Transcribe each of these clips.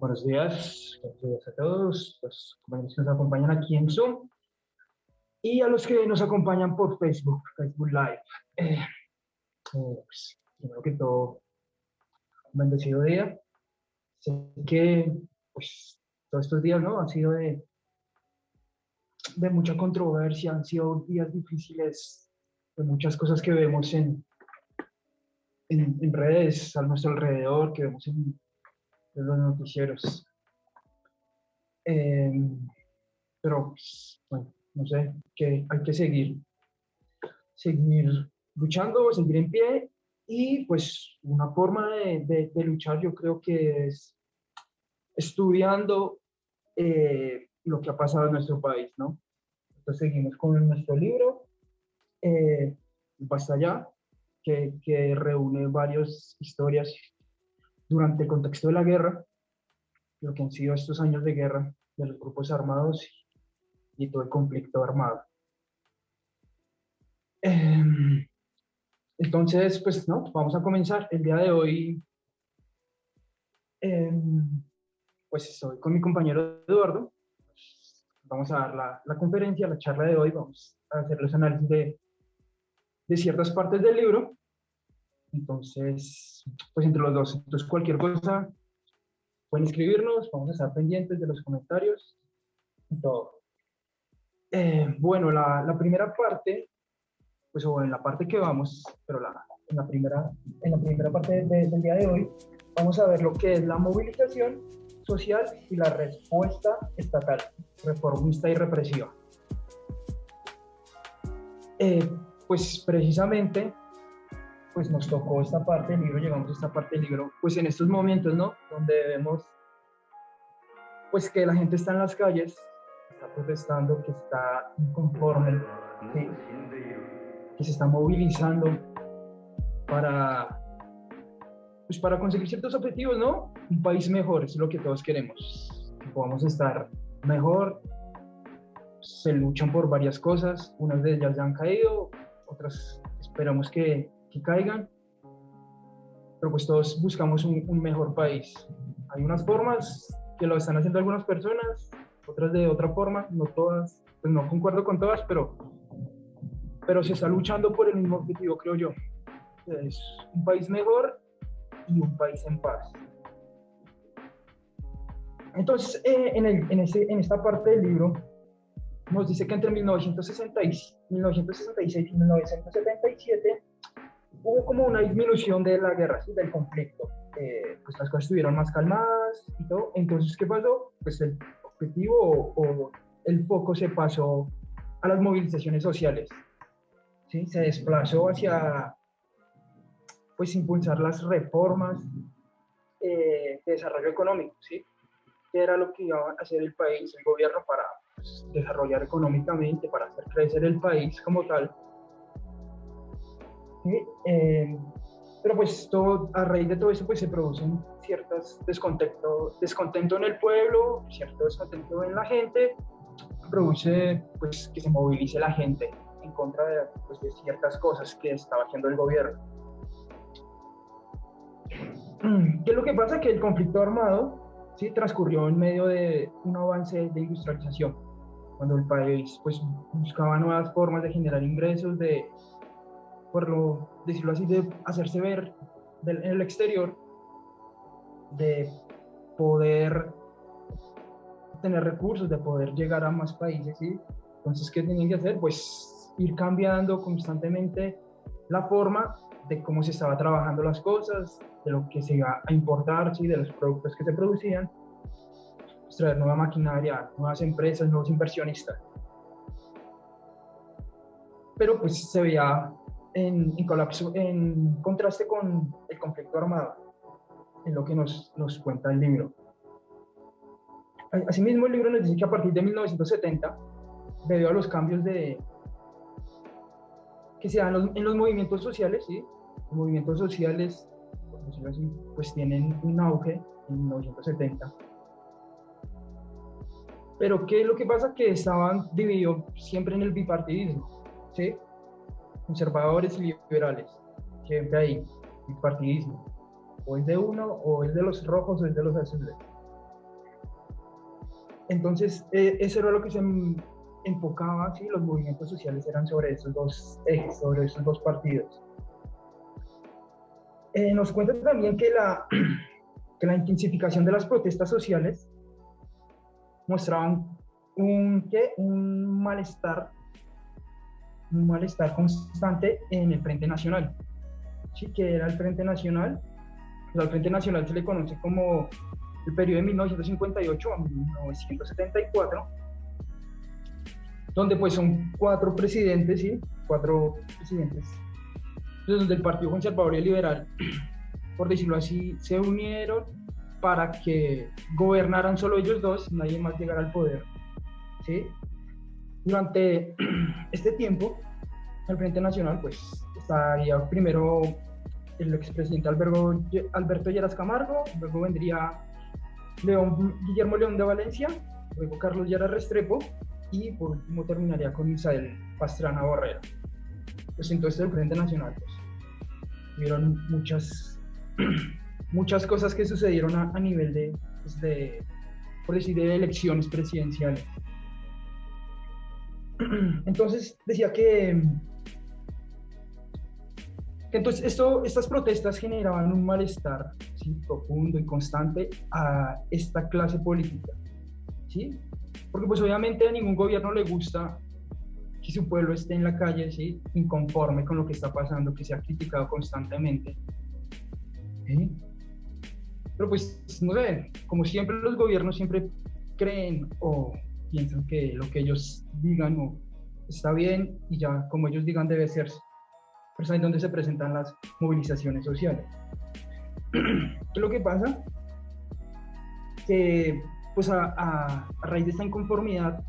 Buenos días a todos los compañeros que nos acompañan aquí en Zoom y a los que nos acompañan por Facebook Live. Primero que todo, un bendecido día. Sé que pues, todos estos días, ¿no?, han sido de mucha controversia, han sido días difíciles, de muchas cosas que vemos en redes, a nuestro alrededor, que vemos en los noticieros. Pero, pues, bueno, no sé, que hay que seguir luchando, seguir en pie y pues una forma de luchar yo creo que es estudiando lo que ha pasado en nuestro país, ¿no? Entonces seguimos con nuestro libro, Basta Ya, que reúne varias historias durante el contexto de la guerra, lo que han sido estos años de guerra de los grupos armados y todo el conflicto armado. Entonces, pues no, vamos a comenzar. El día de hoy, pues estoy con mi compañero Eduardo. Vamos a dar la conferencia, la charla de hoy. Vamos a hacer los análisis de ciertas partes del libro. Entonces, pues entre los dos. Entonces, cualquier cosa, pueden escribirnos. Vamos a estar pendientes de los comentarios y todo. Bueno, la primera parte, pues o en la parte que vamos, pero en la primera parte del día de hoy, vamos a ver lo que es la movilización social y la respuesta estatal, reformista y represiva. Pues precisamente, pues nos tocó esta parte del libro, llegamos a esta parte del libro, pues en estos momentos, ¿no?, donde vemos pues que la gente está en las calles, está protestando, que está inconforme, que se está movilizando pues para conseguir ciertos objetivos, ¿no? Un país mejor, es lo que todos queremos, que podamos estar mejor. Se luchan por varias cosas, unas de ellas ya han caído, otras esperamos que caigan, pero pues todos buscamos un mejor país. Hay unas formas que lo están haciendo algunas personas, otras de otra forma, no todas, pues no concuerdo con todas, pero se está luchando por el mismo objetivo, creo yo. Es un país mejor y un país en paz. Entonces, en esta parte del libro, nos dice que entre 1966 y 1977 hubo como una disminución de la guerra, ¿sí?, del conflicto. Pues las cosas estuvieron más calmadas y todo. Entonces, ¿qué pasó? Pues el objetivo o el foco se pasó a las movilizaciones sociales, ¿sí? Se desplazó hacia, pues, impulsar las reformas de desarrollo económico, ¿sí?, que era lo que iba a hacer el país, el gobierno, para pues, desarrollar económicamente, para hacer crecer el país como tal. ¿Sí? Pero pues a raíz de todo eso pues se producen ciertos descontento en el pueblo, cierto descontento en la gente, produce pues que se movilice la gente en contra pues, de ciertas cosas que estaba haciendo el gobierno. ¿Qué es lo que pasa? Que el conflicto armado, ¿sí?, transcurrió en medio de un avance de industrialización, cuando el país pues buscaba nuevas formas de generar ingresos, por decirlo así, de hacerse ver en el exterior, de poder tener recursos, de poder llegar a más países, ¿sí? Entonces, ¿qué tenían que hacer? Pues ir cambiando constantemente la forma de cómo se estaba trabajando las cosas, de lo que se iba a importar, ¿sí?, de los productos que se producían, pues traer nueva maquinaria, nuevas empresas, nuevos inversionistas. Pero pues se veía en colapso, en contraste con el conflicto armado, en lo que nos cuenta el libro. Asimismo, el libro nos dice que a partir de 1970, debido a los cambios que se dan en los movimientos sociales, ¿sí?, los movimientos sociales, por decirlo así, pues tienen un auge en 1970. Pero ¿qué es lo que pasa? Que estaban divididos siempre en el bipartidismo, ¿sí? Conservadores y liberales, siempre hay bipartidismo, o es de uno, o es de los rojos, o es de los azules. Entonces, eso era lo que se enfocaba, ¿sí? Los movimientos sociales eran sobre esos dos ejes, sobre esos dos partidos. Nos cuenta también que que la intensificación de las protestas sociales mostraban un malestar constante en el Frente Nacional, ¿sí? Que era el Frente Nacional. Pues al Frente Nacional se le conoce como el periodo de 1958 a 1974, donde pues son cuatro presidentes, ¿sí? Cuatro presidentes, donde el Partido Conservador y Liberal, por decirlo así, se unieron para que gobernaran solo ellos dos, nadie más llegara al poder, ¿sí? Durante este tiempo, el Frente Nacional, pues, estaría primero el expresidente Alberto Lleras Camargo, luego vendría Guillermo León de Valencia, luego Carlos Lleras Restrepo, y por último terminaría con Misael Pastrana Borrero. Pues entonces el Frente Nacional, pues, hubieron muchas cosas que sucedieron a nivel pues por decir, de elecciones presidenciales. Entonces decía que entonces estas protestas generaban un malestar, ¿sí? Profundo y constante a esta clase política, ¿sí? Porque pues obviamente a ningún gobierno le gusta que su pueblo esté en la calle, ¿sí? Inconforme con lo que está pasando, que sea criticado constantemente, ¿sí? Pero pues, no sé, como siempre los gobiernos siempre creen o piensan que lo que ellos digan o está bien y ya como ellos digan debe ser. Pues ahí es donde se presentan las movilizaciones sociales. ¿Qué es lo que pasa? Que pues a raíz de esta inconformidad,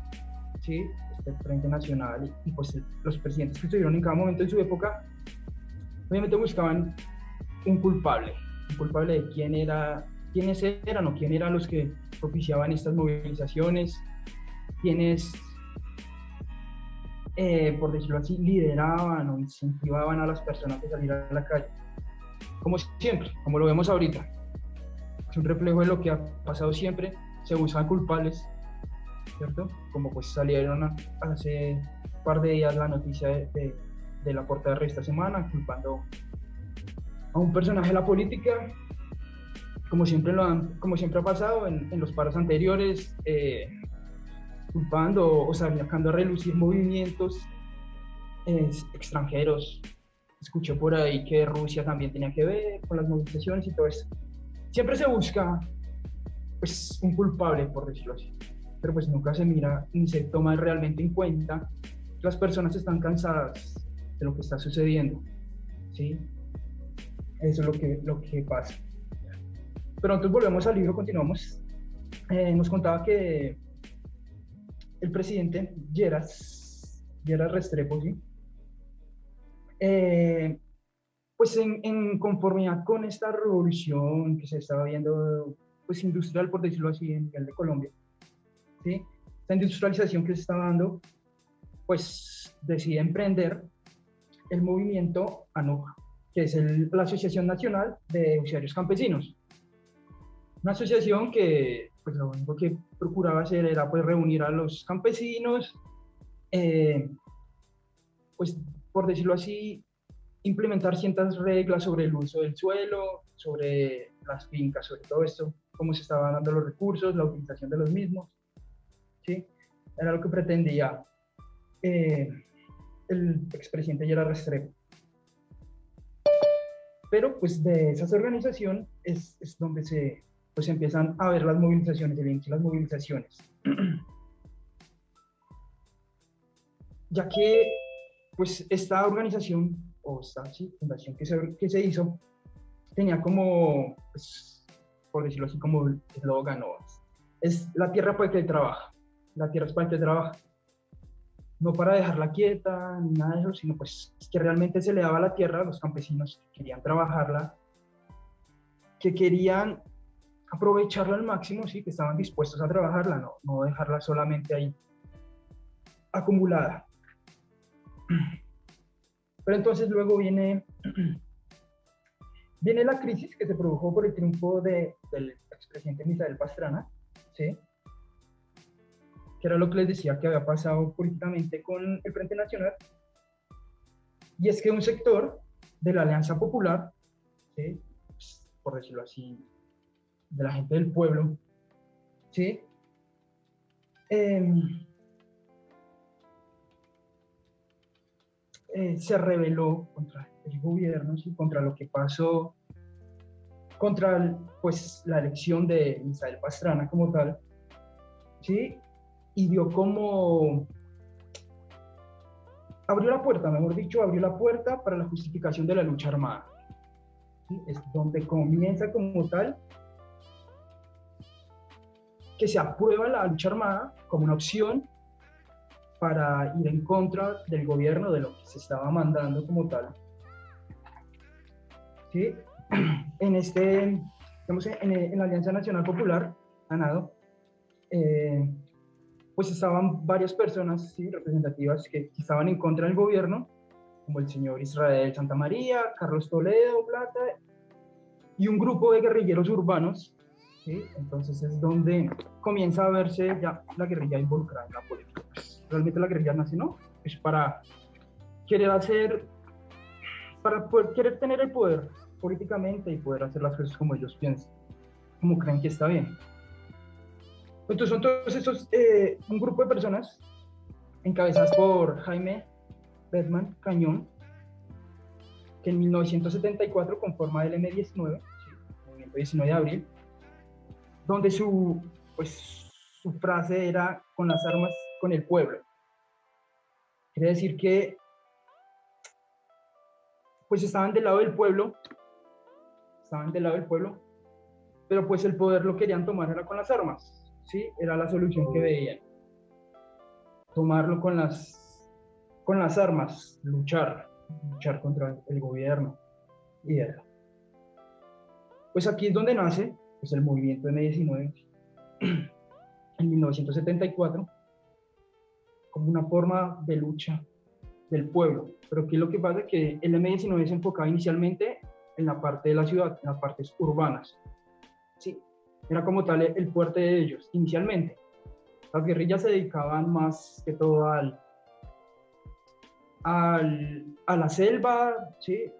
¿sí? El Frente Nacional y pues los presidentes que estuvieron en cada momento de su época, obviamente buscaban un culpable de quiénes eran o quién eran los que propiciaban estas movilizaciones, quiénes, por decirlo así, lideraban o incentivaban a las personas a salir a la calle. Como siempre, como lo vemos ahorita, es un reflejo de lo que ha pasado siempre, se buscan culpables, ¿cierto? Como pues salieron hace un par de días la noticia de la portada de esta semana, culpando a un personaje de la política, como siempre ha pasado en los paros anteriores, culpando o sacando a relucir movimientos extranjeros. Escuché por ahí que Rusia también tenía que ver con las movilizaciones y todo eso. Siempre se busca pues un culpable, por decirlo así, pero pues nunca se mira ni se toma realmente en cuenta que las personas están cansadas de lo que está sucediendo, ¿sí? Eso es lo que pasa. Pero entonces volvemos al libro, continuamos. Nos contaba que el presidente Lleras Restrepo, ¿sí? Pues en conformidad con esta revolución que se estaba viendo, pues industrial, por decirlo así, en nivel de Colombia, ¿sí? Esta industrialización que se está dando, pues decide emprender el movimiento ANUC, que es la Asociación Nacional de Usuarios Campesinos. Una asociación que pues lo único que procuraba hacer era pues reunir a los campesinos, pues por decirlo así, implementar ciertas reglas sobre el uso del suelo, sobre las fincas, sobre todo esto, cómo se estaban dando los recursos, la utilización de los mismos, ¿sí? Era lo que pretendía el expresidente Lleras Restrepo. Pero pues de esas organizaciones es donde pues empiezan a ver las movilizaciones, el inicio de las movilizaciones. Ya que pues esta organización o esta fundación que se hizo tenía como, pues, por decirlo así, como el eslogan, ¿no? Es la tierra para el que trabaja, la tierra es para el que trabaja. No para dejarla quieta ni nada de eso, sino pues que realmente se le daba la tierra a los campesinos que querían trabajarla, que querían aprovecharla al máximo, sí, que estaban dispuestos a trabajarla, no dejarla solamente ahí acumulada. Pero entonces luego viene la crisis que se produjo por el triunfo del expresidente Misael Pastrana, ¿sí? que era lo que les decía que había pasado políticamente con el Frente Nacional, y es que un sector de la Alianza Popular, ¿sí? Pues, por decirlo así, de la gente del pueblo, ¿sí? Se rebeló contra el gobierno, ¿sí? Contra lo que pasó, contra pues, la elección de Misael Pastrana como tal, ¿sí? Y dio como, abrió la puerta, mejor dicho, abrió la puerta para la justificación de la lucha armada, ¿sí? Es donde comienza como tal que se aprueba la lucha armada como una opción para ir en contra del gobierno, de lo que se estaba mandando como tal, ¿sí? Digamos, en la Alianza Nacional Popular, ganado, pues estaban varias personas, ¿sí? Representativas que estaban en contra del gobierno, como el señor Israel Santamaría, Carlos Toledo Plata, y un grupo de guerrilleros urbanos, ¿sí? Entonces es donde comienza a verse ya la guerrilla involucrada en la política. Pues, realmente la guerrilla nace, ¿no? Es para querer querer tener el poder políticamente y poder hacer las cosas como ellos piensan, como creen que está bien. Entonces son todos estos, un grupo de personas encabezadas por Jaime Bedman Cañón, que en 1974 conforma el M19, ¿sí? Movimiento 19 de abril, donde su frase era con las armas, con el pueblo. Quiere decir que pues estaban del lado del pueblo, pero pues el poder lo querían tomar era con las armas, ¿sí? Era la solución que veían. Tomarlo con las armas, luchar contra el gobierno y eso. Pues aquí es donde nace pues, el movimiento M19 en 1974 como una forma de lucha del pueblo. Pero ¿qué es lo que pasa? Que el M19 se enfocaba inicialmente en la parte de la ciudad, en las partes urbanas. Sí, era como tal el fuerte de ellos, inicialmente. Las guerrillas se dedicaban más que todo a la selva, ¿sí?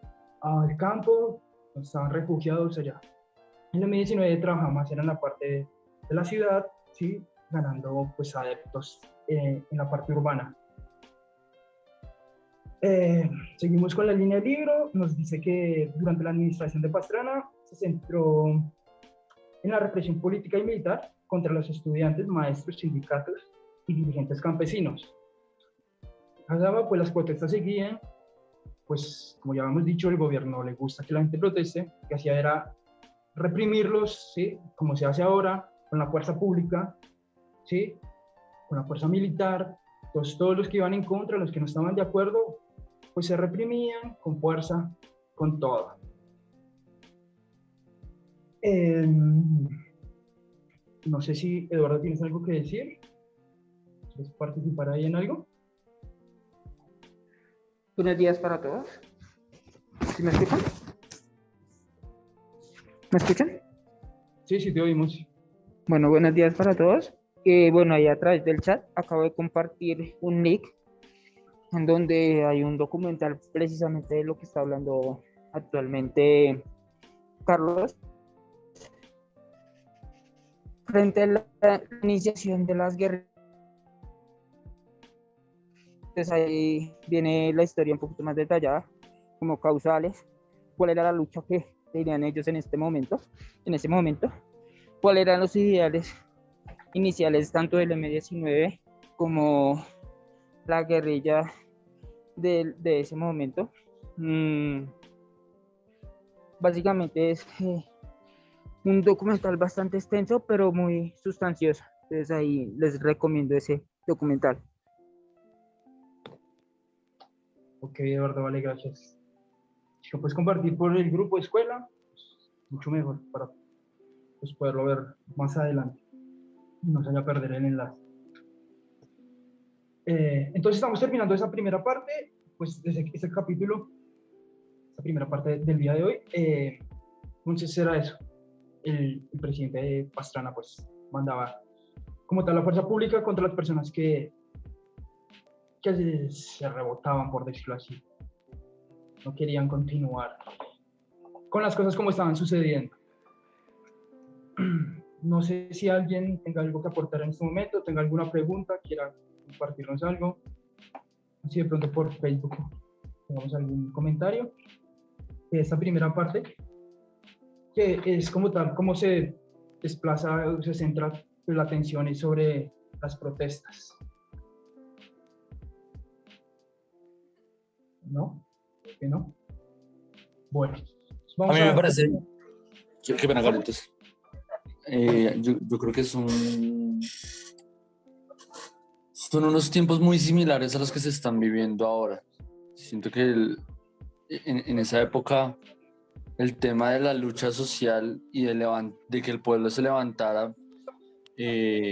Al campo, estaban refugiados allá. El M19 trabajaba más en la parte de la ciudad, ¿sí? Ganando pues adeptos en la parte urbana. Seguimos con la línea del libro. Nos dice que durante la administración de Pastrana se centró en la represión política y militar contra los estudiantes, maestros, sindicatos y dirigentes campesinos. Pues las protestas seguían, pues como ya hemos dicho, el gobierno le gusta que la gente proteste, lo que hacía era reprimirlos, ¿sí? Como se hace ahora, con la fuerza pública, ¿sí? Con la fuerza militar. Entonces todos los que iban en contra, los que no estaban de acuerdo, pues se reprimían con fuerza, con todo. No sé si, Eduardo, tienes algo que decir. ¿Quieres participar ahí en algo? Buenos días para todos. ¿Sí me escuchan? ¿Me escuchan? Sí, sí, te oímos. Bueno, buenos días para todos. Bueno, ahí a través del chat acabo de compartir un link en donde hay un documental precisamente de lo que está hablando actualmente Carlos frente a la iniciación de las guerras. Entonces ahí viene la historia un poquito más detallada, como causales, cuál era la lucha que tenían ellos en ese momento, cuáles eran los ideales iniciales tanto del M19 como la guerrilla de ese momento. Básicamente es un documental bastante extenso, pero muy sustancioso. Entonces ahí les recomiendo ese documental. Ok, Eduardo, vale, gracias. Si lo puedes compartir por el grupo de escuela, pues, mucho mejor para pues, poderlo ver más adelante y no se vaya a perder el enlace. Entonces estamos terminando esa primera parte, pues ese capítulo, esa primera parte del día de hoy. Entonces era eso. El presidente de Pastrana pues mandaba como tal la fuerza pública contra las personas que se rebotaban, por decirlo así. No querían continuar con las cosas como estaban sucediendo. No sé si alguien tenga algo que aportar en este momento, tenga alguna pregunta, quiera compartirnos algo. Si de pronto por Facebook tenemos algún comentario de esta primera parte, que es como tal, cómo se desplaza, se centra la atención sobre las protestas. ¿No? ¿Que no? Bueno, A vamos mí me a... parece, qué pena, Carlitos. Yo creo que son unos tiempos muy similares a los que se están viviendo ahora. Siento que en esa época el tema de la lucha social y de que el pueblo se levantara y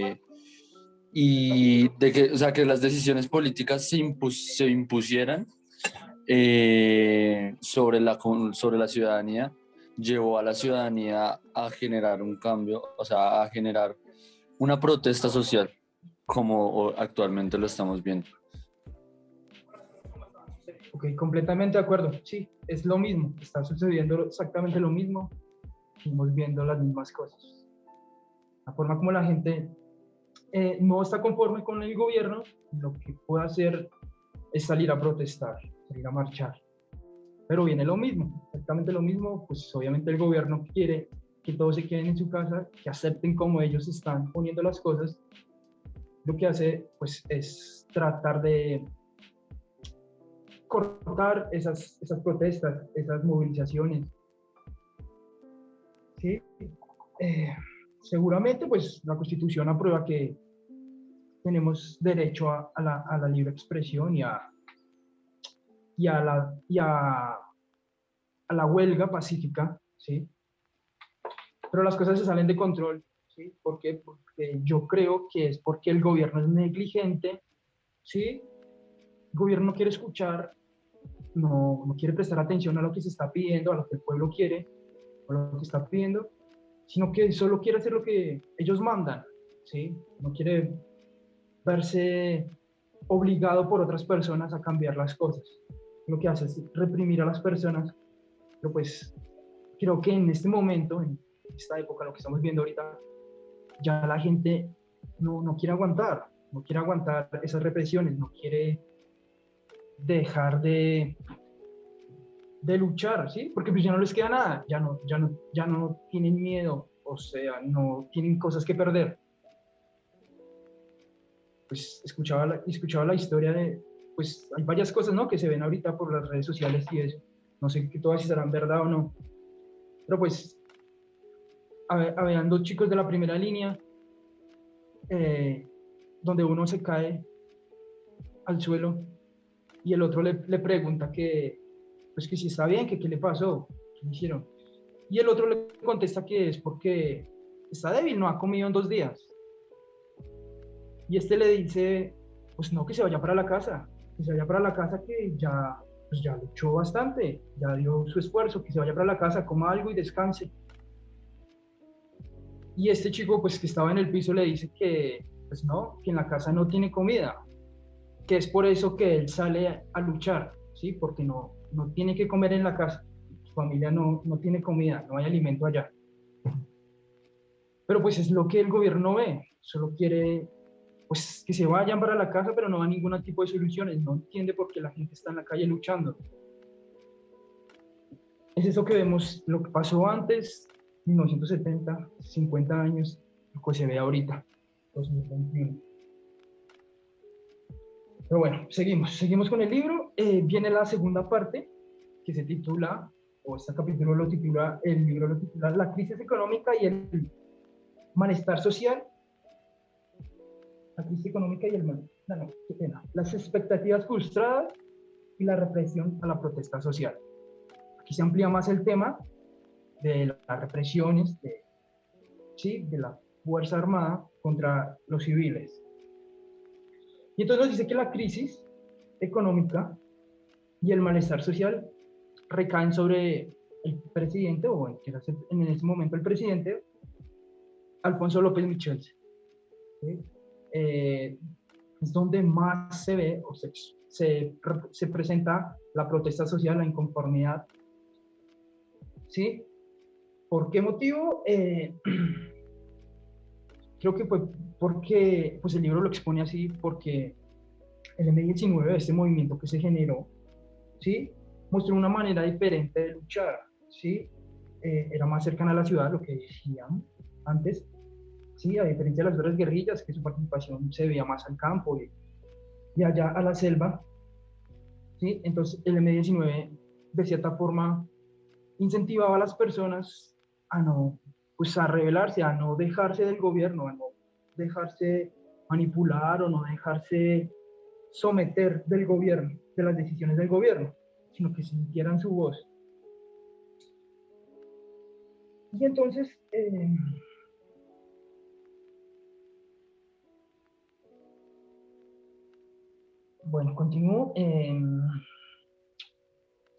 de que, o sea, que las decisiones políticas se impusieran sobre la ciudadanía, llevó a la ciudadanía a generar un cambio, o sea, a generar una protesta social, como actualmente lo estamos viendo. Ok, completamente de acuerdo. Sí, es lo mismo. Está sucediendo exactamente lo mismo. Seguimos viendo las mismas cosas. La forma como la gente no está conforme con el gobierno, lo que puede hacer es salir a protestar, salir a marchar. Pero viene lo mismo, exactamente lo mismo. Pues obviamente el gobierno quiere que todos se queden en su casa, que acepten como ellos están poniendo las cosas. Lo que hace pues es tratar de cortar esas protestas, esas movilizaciones. ¿Sí? Seguramente pues la Constitución aprueba que tenemos derecho a la libre expresión y a la huelga pacífica, ¿sí? Pero las cosas se salen de control, ¿sí? ¿Por qué? Porque yo creo que es porque el gobierno es negligente, ¿sí? El gobierno no quiere escuchar, no quiere prestar atención a lo que se está pidiendo, a lo que el pueblo quiere, a lo que está pidiendo, sino que solo quiere hacer lo que ellos mandan, ¿sí? No quiere verse obligado por otras personas a cambiar las cosas. Lo que hace es reprimir a las personas, pero pues creo que en este momento, en esta época, lo que estamos viendo ahorita, ya la gente no quiere aguantar, no quiere aguantar esas represiones, no quiere dejar de luchar, ¿sí? Porque pues ya no les queda nada, ya no tienen miedo, o sea, no tienen cosas que perder. Pues escuchaba la historia de, pues hay varias cosas, ¿no? Que se ven ahorita por las redes sociales y eso. No sé que todas si serán verdad o no. Pero pues, habían dos chicos de la primera línea, donde uno se cae al suelo y el otro le pregunta pues que si está bien, que qué le pasó, qué le hicieron. Y el otro le contesta que es porque está débil, no ha comido en 2 días. Y este le dice, pues no, que se vaya para la casa, que se vaya para la casa, que ya, pues ya luchó bastante, ya dio su esfuerzo, que se vaya para la casa, coma algo y descanse. Y este chico, pues que estaba en el piso, le dice que, pues no, que en la casa no tiene comida, que es por eso que él sale a luchar, ¿sí? Porque no tiene que comer en la casa, su familia no tiene comida, no hay alimento allá. Pero pues es lo que el gobierno ve, solo quiere pues que se vayan para la casa, pero no da ningún tipo de soluciones, no entiende por qué la gente está en la calle luchando. Es eso que vemos, lo que pasó antes, 1970, 50 años, lo que se ve ahorita, 2021. Pero bueno, seguimos con el libro. Viene la segunda parte, que se titula, o este capítulo lo titula, el libro lo titula La crisis económica y el malestar social. La crisis económica y el malestar, no, qué pena. Las expectativas frustradas y la represión a la protesta social. Aquí se amplía más el tema de las represiones, ¿sí? De la Fuerza Armada contra los civiles. Y entonces nos dice que la crisis económica y el malestar social recaen sobre el presidente, o en ese momento el presidente, Alfonso López Michel, ¿sí? Es donde más se ve o se presenta la protesta social, la inconformidad. ¿Sí? ¿Por qué motivo? Creo que fue porque, pues el libro lo expone así, porque el M-19, este movimiento que se generó, ¿sí? Mostró una manera diferente de luchar, ¿sí? Era más cercana a la ciudad, lo que decían antes, ¿sí? A diferencia de las otras guerrillas, que su participación se veía más al campo y allá a la selva, ¿sí? Entonces el M-19, de cierta forma, incentivaba a las personas a no, pues a rebelarse, a no dejarse del gobierno, a no dejarse manipular o no dejarse someter del gobierno, de las decisiones del gobierno, sino que sintieran su voz. Y entonces, bueno, continúo.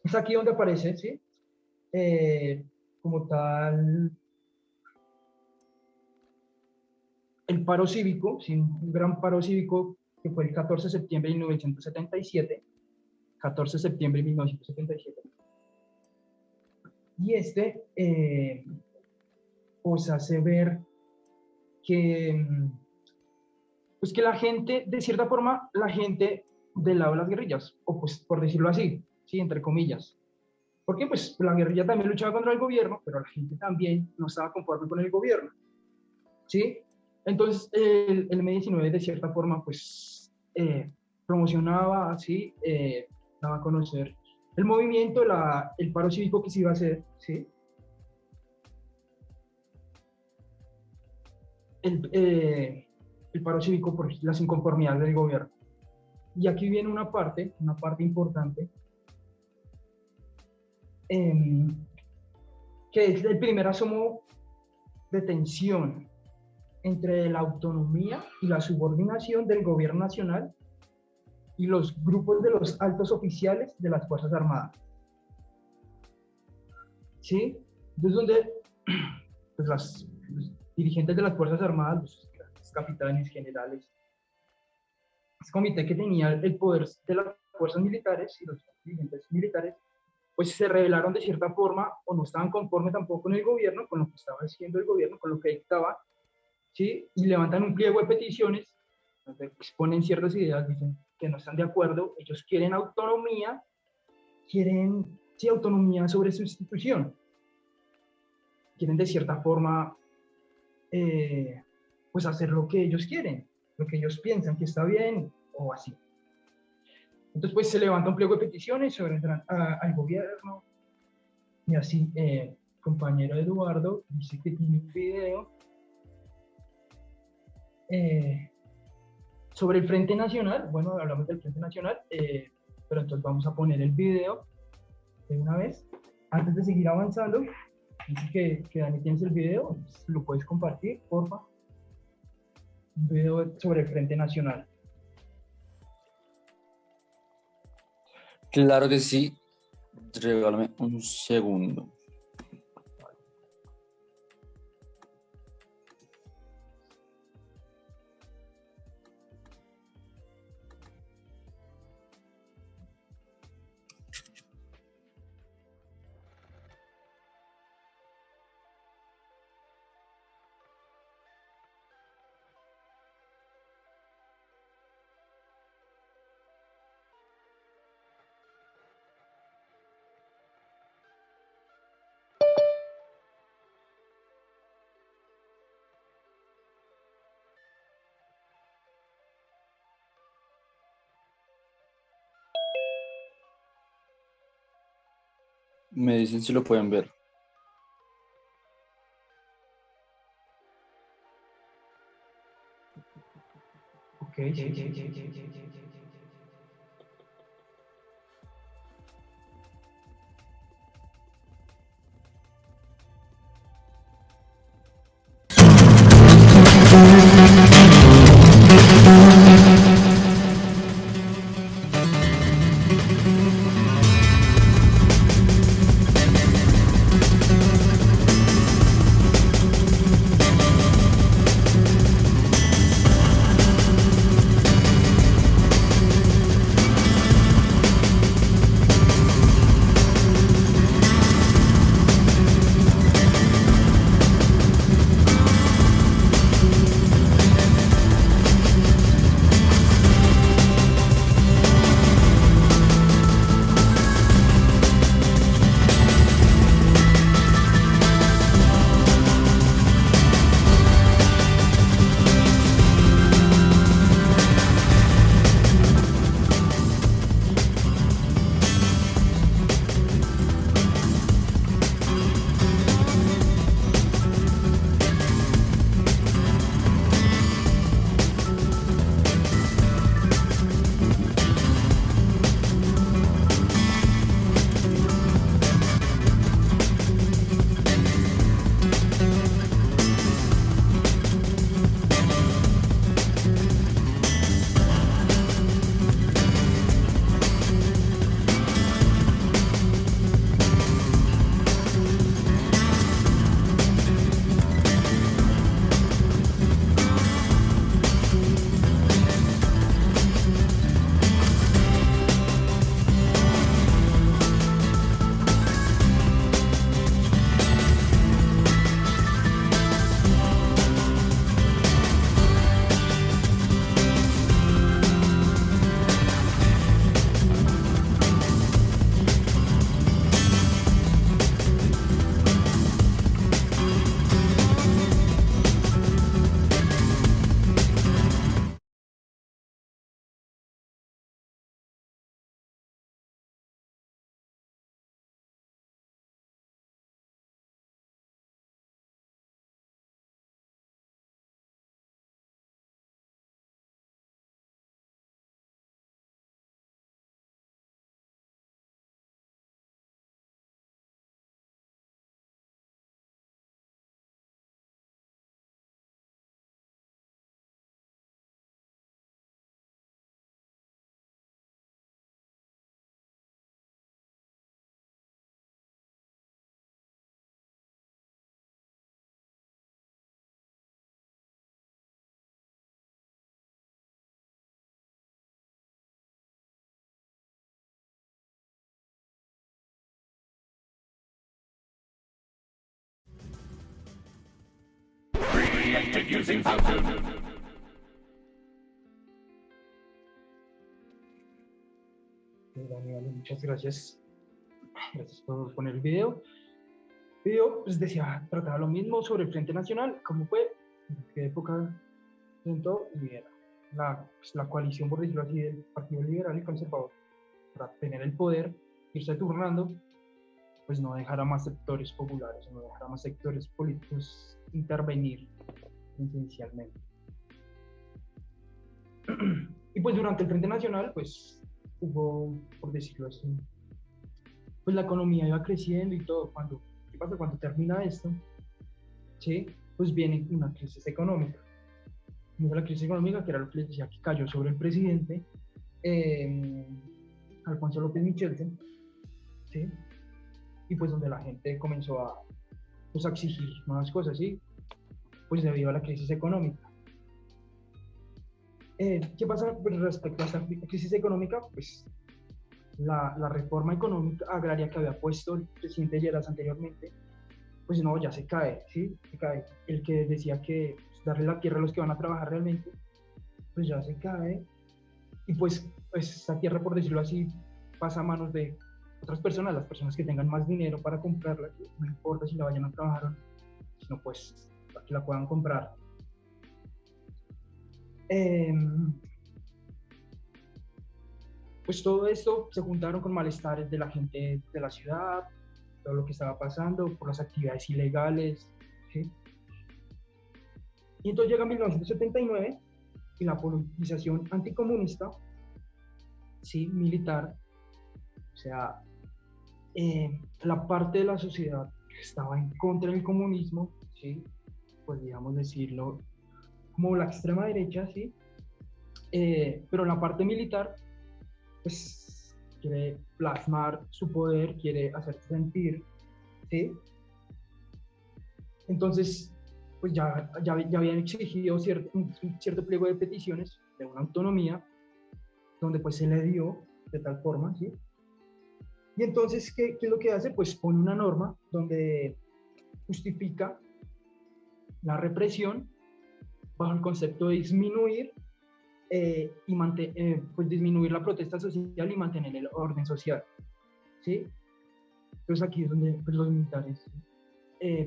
Es aquí donde aparece, ¿sí? Como tal, el paro cívico, ¿sí? Un gran paro cívico que fue el 14 de septiembre de 1977, 14 de septiembre de 1977. Y pues hace ver que, pues que la gente, de cierta forma, la gente del lado de las guerrillas, o pues por decirlo así, ¿sí? Entre comillas. Porque pues la guerrilla también luchaba contra el gobierno, pero la gente también no estaba conforme con el gobierno, ¿sí? Entonces el M-19 de cierta forma pues promocionaba, ¿sí? Daba a conocer el movimiento, el paro cívico que se iba a hacer, ¿sí? El paro cívico por las inconformidades del gobierno. Y aquí viene una parte importante, que es el primer asomo de tensión entre la autonomía y la subordinación del gobierno nacional y los grupos de los altos oficiales de las Fuerzas Armadas. ¿Sí? Entonces, donde pues, los dirigentes de las Fuerzas Armadas, los capitanes, generales, ese comité que tenía el poder de las fuerzas militares y los dirigentes militares, pues se rebelaron de cierta forma o no estaban conformes tampoco con el gobierno, con lo que estaba haciendo el gobierno, con lo que dictaba, ¿sí? Y levantan un pliego de peticiones donde exponen ciertas ideas, dicen que no están de acuerdo, ellos quieren autonomía, quieren sí, autonomía sobre su institución, quieren de cierta forma pues hacer lo que ellos quieren, lo que ellos piensan que está bien o así. Entonces pues se levanta un pliego de peticiones sobre al gobierno y así compañero Eduardo dice que tiene un video sobre el Frente Nacional. Bueno, hablamos del Frente Nacional, pero entonces vamos a poner el video de una vez. Antes de seguir avanzando, dice que Dani, tienes el video, lo puedes compartir, porfa. Un video sobre el Frente Nacional. Claro que sí. Regálame un segundo. Me dicen si lo pueden ver. Ok. created using Photon. Daniel, muchas gracias. Gracias por poner el video. El video pues, trataba lo mismo sobre el Frente Nacional, cómo fue, en qué época presentó, y era la coalición, por decirlo así, del Partido Liberal y Conservador, para tener el poder, irse turnando, pues no dejar a más sectores populares, no dejar a más sectores políticos intervenir esencialmente. Y pues durante el Frente Nacional, pues hubo, por decirlo así, pues la economía iba creciendo y todo. ¿Qué pasa? Cuando termina esto, ¿sí? Pues viene una crisis económica. La crisis económica, que era lo que les decía, que cayó sobre el presidente Alfonso López Michel, ¿sí? Y pues donde la gente comenzó a exigir nuevas cosas, ¿sí? Pues debido a la crisis económica. ¿Qué pasa respecto a esta crisis económica? Pues la reforma económica agraria que había puesto el presidente Lleras anteriormente, pues no, ya se cae, ¿sí? Se cae. El que decía que pues, darle la tierra a los que van a trabajar realmente, pues ya se cae. Y pues esta tierra, por decirlo así, pasa a manos de otras personas, las personas que tengan más dinero para comprarla, no importa si la vayan a trabajar o no, sino pues para que la puedan comprar. Pues todo esto se juntaron con malestares de la gente de la ciudad, todo lo que estaba pasando, por las actividades ilegales, ¿sí? Y entonces llega 1979 y la politización anticomunista, ¿sí? Militar, o sea, la parte de la sociedad que estaba en contra del comunismo, ¿sí? Pues digamos decirlo, como la extrema derecha, ¿sí? Pero la parte militar, pues quiere plasmar su poder, quiere hacerse sentir, ¿sí? Entonces, pues ya habían exigido un cierto pliego de peticiones de una autonomía, donde pues se le dio de tal forma, ¿sí? Y entonces, ¿qué es lo que hace? Pues pone una norma donde justifica la represión bajo el concepto de disminuir pues disminuir la protesta social y mantener el orden social, ¿sí? Entonces aquí es donde pues, los militares,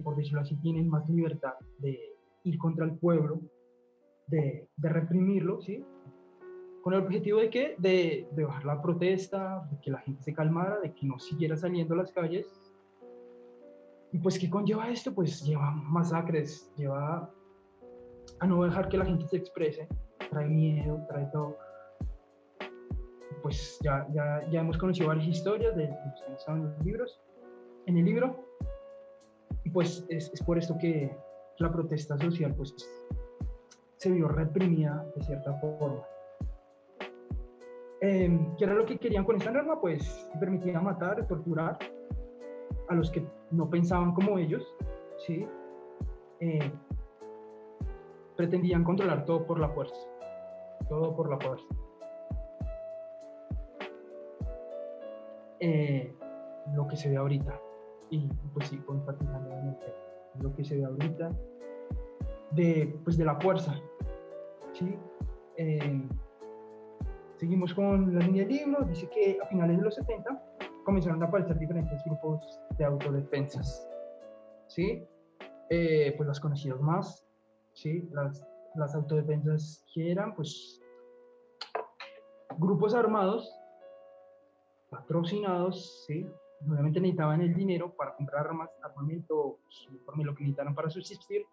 por decirlo así, tienen más libertad de ir contra el pueblo, de reprimirlo, ¿sí? Con el objetivo de ¿qué? De bajar la protesta, de que la gente se calmara, de que no siguiera saliendo a las calles. Y pues, ¿qué conlleva esto? Pues lleva masacres, lleva a no dejar que la gente se exprese, trae miedo, trae todo. Pues ya hemos conocido varias historias de los que estaban en el libro, y pues es por esto que la protesta social pues se vio reprimida de cierta forma. ¿Qué era lo que querían con esta norma? Pues permitía matar, torturar a los que no pensaban como ellos, ¿sí? Pretendían controlar todo por la fuerza, todo por la fuerza. Lo que se ve ahorita, y pues sí, enfatizando en el tema, lo que se ve ahorita de la fuerza, ¿sí? Seguimos con la línea del libro. Dice que a finales de los 70 comenzaron a aparecer diferentes grupos de autodefensas, ¿sí? Pues las conocidas más, ¿sí? Las autodefensas que eran, pues, grupos armados, patrocinados, ¿sí? Obviamente necesitaban el dinero para comprar armas, armamento, uniforme, lo que necesitaran para subsistir.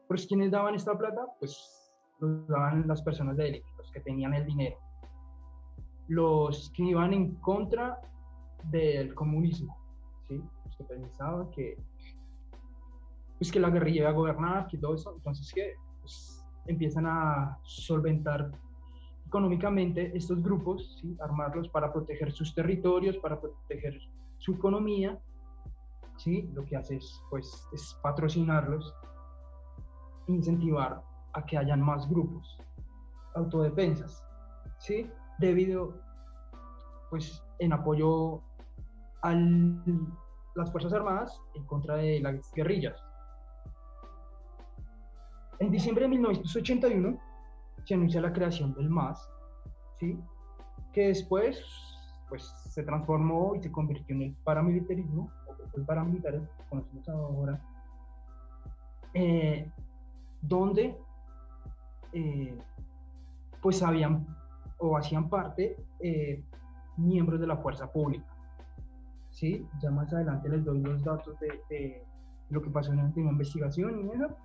Pues quienes daban esta plata, pues lo daban las personas de élite, los que tenían el dinero. Los que iban en contra del comunismo, ¿sí? Los que pensaban que la guerrilla iba a gobernar, que todo eso, entonces que pues, empiezan a solventar económicamente estos grupos, ¿sí? Armarlos para proteger sus territorios, para proteger su economía, ¿sí? Lo que hace es patrocinarlos, incentivar a que hayan más grupos, autodefensas, ¿sí? Debido, pues, en apoyo a las Fuerzas Armadas en contra de las guerrillas. En diciembre de 1981 se anuncia la creación del MAS, ¿sí? Que después pues, se transformó y se convirtió en el paramilitarismo, o grupos paramilitares, que conocemos ahora, donde pues habían o hacían parte miembros de la fuerza pública. ¿Sí? Ya más adelante les doy los datos de lo que pasó en la última investigación y eso.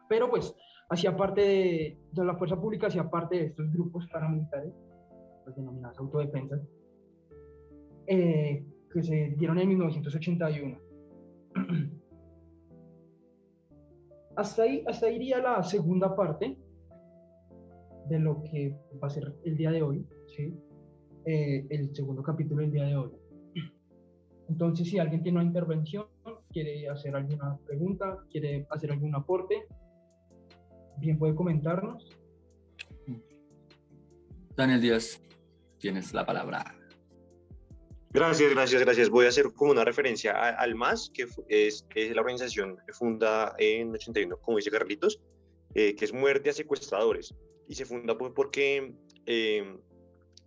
Pero pues hacía parte de la fuerza pública, hacía parte de estos grupos paramilitares, los denominados autodefensas, que se dieron en 1981. Hasta ahí iría la segunda parte de lo que va a ser el día de hoy, ¿sí? El segundo capítulo del día de hoy. Entonces, si alguien tiene una intervención, quiere hacer alguna pregunta, quiere hacer algún aporte, bien puede comentarnos. Daniel Díaz, tienes la palabra. Gracias. Voy a hacer como una referencia al MAS, que es la organización fundada en 81, como dice Carlitos, que es Muerte a Secuestradores. Y se funda porque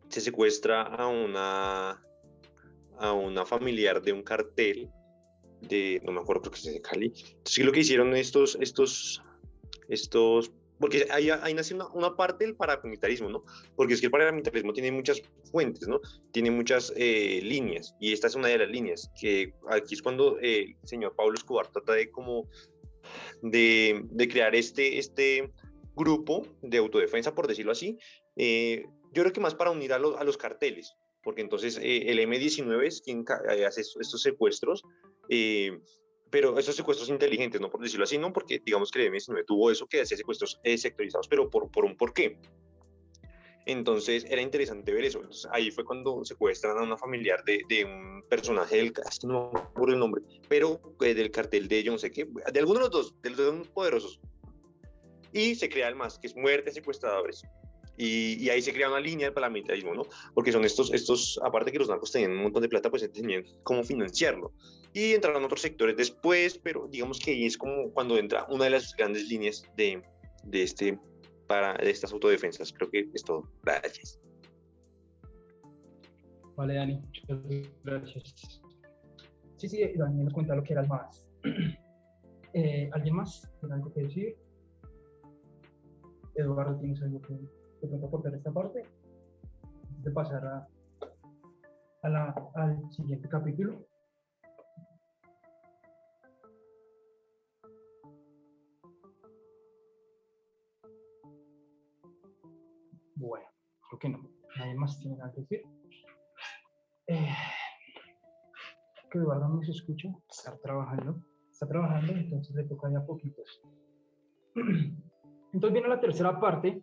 se secuestra a una familiar de un cartel no me acuerdo, creo que es de Cali. Entonces, lo que hicieron estos porque ahí nace una parte del paramilitarismo, ¿no? Porque es que el paramilitarismo tiene muchas fuentes, ¿no? Tiene muchas líneas, y esta es una de las líneas, que aquí es cuando el señor Pablo Escobar trata de crear este grupo de autodefensa, por decirlo así. Yo creo que más para unir a los carteles, porque entonces el M-19 es quien hace estos secuestros, pero esos secuestros inteligentes, ¿no? Por decirlo así, no porque digamos que el M-19 tuvo eso, que hacía secuestros sectorizados, pero por un porqué. Entonces era interesante ver eso. Entonces, ahí fue cuando secuestran a una familiar de un personaje no me acuerdo el nombre, pero del cartel de yo no sé qué, de alguno de los dos, de los dos poderosos. Y se crea el MAS, que es Muerte a Secuestradores. Y ahí se crea una línea del paramilitarismo, ¿no? Porque son estos, aparte que los narcos tenían un montón de plata, pues tenían cómo financiarlo. Y entraron otros sectores después, pero digamos que ahí es como cuando entra una de las grandes líneas de estas autodefensas. Creo que es todo. Gracias. Vale, Dani, muchas gracias. Sí, Dani nos cuenta lo que era el MAS. ¿Alguien más tiene algo que decir? Eduardo, ¿tienes algo que de pronto aportar esta parte? Antes de pasar al siguiente capítulo. Bueno, creo que no. Nadie más tiene nada que decir. Que Eduardo no se escucha, está trabajando, entonces le toca ya poquitos. Entonces viene la tercera parte,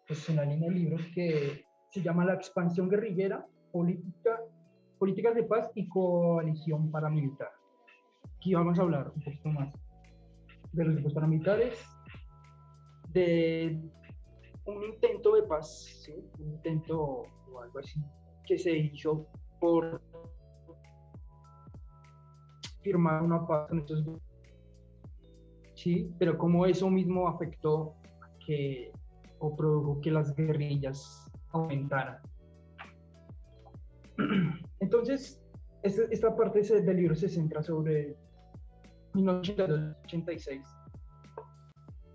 pues una línea de libros que se llama La expansión guerrillera, políticas de paz y coalición paramilitar. Aquí vamos a hablar un poquito más de los grupos paramilitares, de un intento de paz, ¿sí? Un intento o algo así, que se hizo por firmar una paz con estos grupos, ¿sí? Pero como eso mismo afectó o produjo que las guerrillas aumentaran. Entonces, esta parte del libro se centra sobre 1986,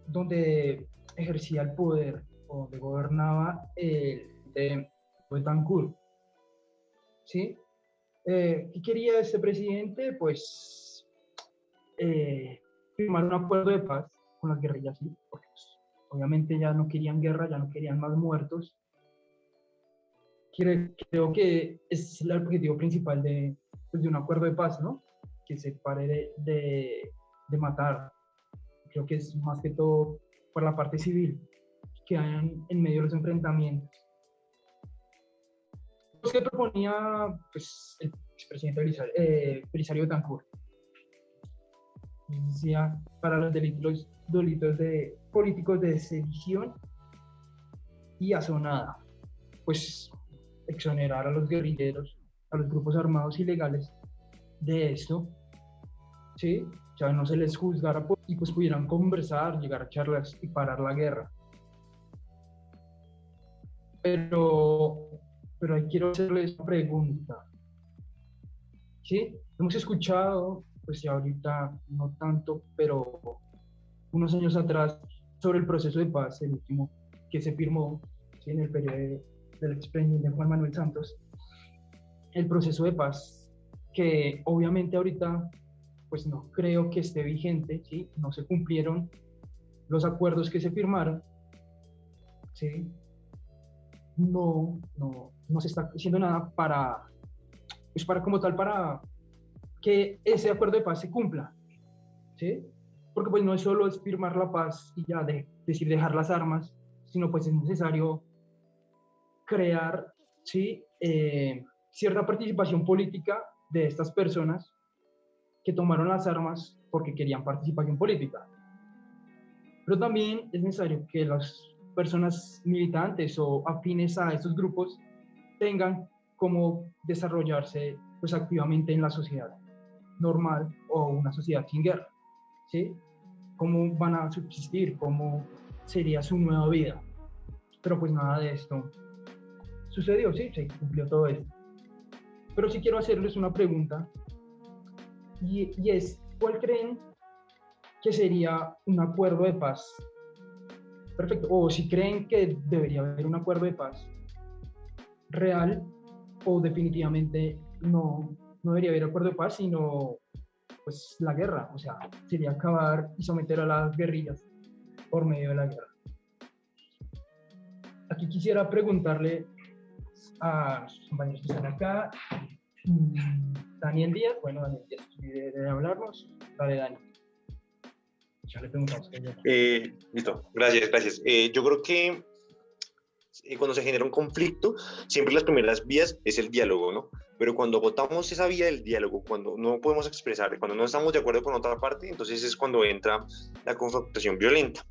donde ejercía el poder, o donde gobernaba el de Betancourt, ¿sí? ¿Qué quería este presidente? Pues firmar un acuerdo de paz con las guerrillas, ¿sí? Porque pues, obviamente ya no querían guerra, ya no querían más muertos. Creo que es el objetivo principal de un acuerdo de paz, ¿no? Que se pare de matar. Creo que es más que todo por la parte civil, que hayan en medio de los enfrentamientos. Lo que proponía pues, el expresidente Belisario Betancur, decía, para los delitos políticos de sedición y asonada, pues exonerar a los guerrilleros, a los grupos armados ilegales de esto, ¿sí? o sea, no se les juzgara y pues pudieran conversar, llegar a charlas y parar la guerra. Pero ahí quiero hacerles una pregunta. ¿Sí? Hemos escuchado, pues ya ahorita no tanto, pero unos años atrás, sobre el proceso de paz, el último que se firmó, ¿sí?, en el periodo del expresidente Juan Manuel Santos, el proceso de paz que obviamente ahorita pues no creo que esté vigente, ¿sí? No se cumplieron los acuerdos que se firmaron, ¿sí? No se está haciendo nada pues para como tal, para que ese acuerdo de paz se cumpla, ¿sí? Porque pues no es solo es firmar la paz y ya decir dejar las armas, sino pues es necesario crear, ¿sí?, cierta participación política de estas personas que tomaron las armas porque querían participación política. Pero también es necesario que las personas militantes o afines a estos grupos tengan cómo desarrollarse pues activamente en la sociedad normal o una sociedad sin guerra, ¿sí? Cómo van a subsistir, cómo sería su nueva vida. Pero pues nada de esto sucedió, sí, se cumplió todo esto. Pero sí quiero hacerles una pregunta y es, ¿cuál creen que sería un acuerdo de paz perfecto? O si creen que debería haber un acuerdo de paz real o definitivamente no debería haber acuerdo de paz, sino pues la guerra, o sea, sería acabar y someter a las guerrillas por medio de la guerra. Aquí quisiera preguntarle a sus compañeros que están acá, Daniel Díaz, bueno, Daniel Díaz quiere hablarnos, dale Dani. Ya le preguntamos. Listo, gracias. Yo creo que cuando se genera un conflicto, siempre las primeras vías es el diálogo, ¿no? Pero cuando agotamos esa vía del diálogo, cuando no podemos expresar, cuando no estamos de acuerdo con otra parte, entonces es cuando entra la confrontación violenta,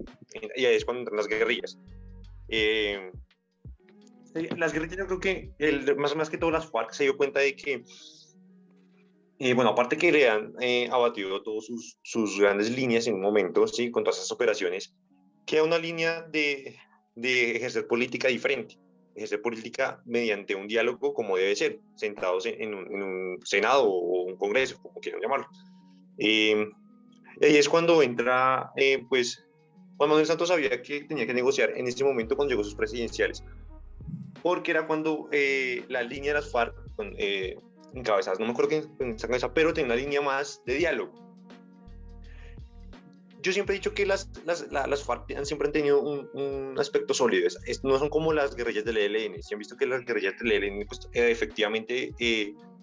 y ahí es cuando entran las guerrillas. Las guerrillas, yo creo que más que todo las FARC se dio cuenta de que, bueno, aparte que le han abatido todas sus grandes líneas en un momento, ¿sí?, con todas esas operaciones, queda una línea de ejercer política diferente, ejercer política mediante un diálogo como debe ser, sentados en un Senado o un Congreso, como quieran llamarlo. Y es cuando entra, pues, Juan Manuel Santos sabía que tenía que negociar en ese momento cuando llegó sus presidenciales, porque era cuando la línea de las FARC, encabezadas, no me acuerdo quién en esa cabeza, pero tenía una línea más de diálogo. Yo siempre he dicho que las FARC siempre han tenido un aspecto sólido. No son como las guerrillas del ELN. Si han visto que las guerrillas del ELN pues, efectivamente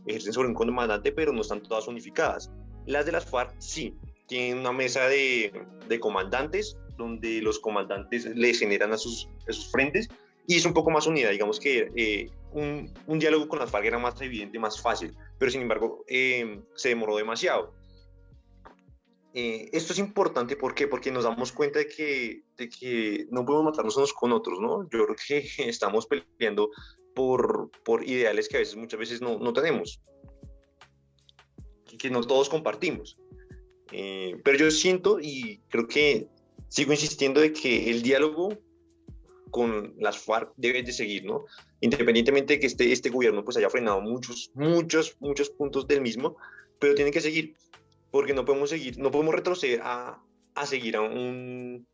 ejercen sobre un comandante, pero no están todas unificadas. Las de las FARC sí, tienen una mesa de comandantes, donde los comandantes les generan a sus frentes, y es un poco más unida. Digamos que un diálogo con las FARC era más evidente, más fácil, pero sin embargo se demoró demasiado. Esto es importante, ¿por qué? Porque nos damos cuenta de que no podemos matarnos unos con otros, ¿no? Yo creo que estamos peleando por ideales que muchas veces no tenemos, que no todos compartimos. Pero yo siento y creo que sigo insistiendo de que el diálogo con las FARC debe de seguir, ¿no? Independientemente de que este gobierno pues haya frenado muchos puntos del mismo, pero tiene que seguir, porque no podemos retroceder a seguir a un,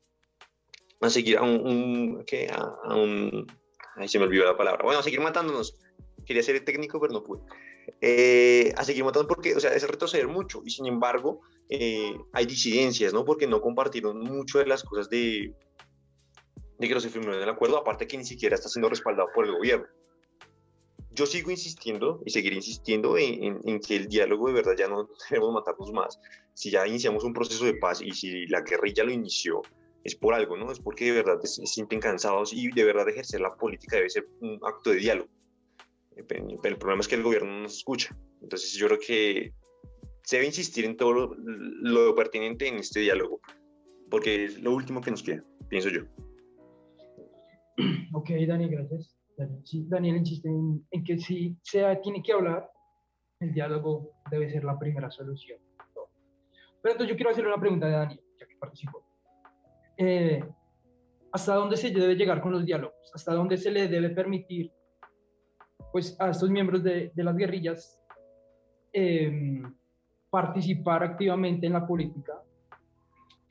ay, se me olvidó la palabra, bueno, a seguir matándonos. Quería ser técnico, pero no pude. A seguir matando porque, o sea, es retroceder mucho, y sin embargo hay disidencias, ¿no? Porque no compartieron mucho de las cosas de que no se firmó en el acuerdo, aparte que ni siquiera está siendo respaldado por el gobierno. Yo sigo insistiendo y seguiré insistiendo en que el diálogo de verdad ya no debemos matarnos más. Si ya iniciamos un proceso de paz y si la guerrilla lo inició, es por algo, ¿no? Es porque de verdad se sienten cansados y de verdad ejercer la política debe ser un acto de diálogo. Pero el problema es que el gobierno no nos escucha. Entonces yo creo que se debe insistir en todo lo pertinente en este diálogo, porque es lo último que nos queda, pienso yo. Ok, Dani, gracias. Daniel insiste en que si se tiene que hablar, el diálogo debe ser la primera solución. Pero entonces yo quiero hacerle una pregunta a Daniel, ya que participó. ¿Hasta dónde se debe llegar con los diálogos? ¿Hasta dónde se le debe permitir, pues, a estos miembros de las guerrillas participar activamente en la política,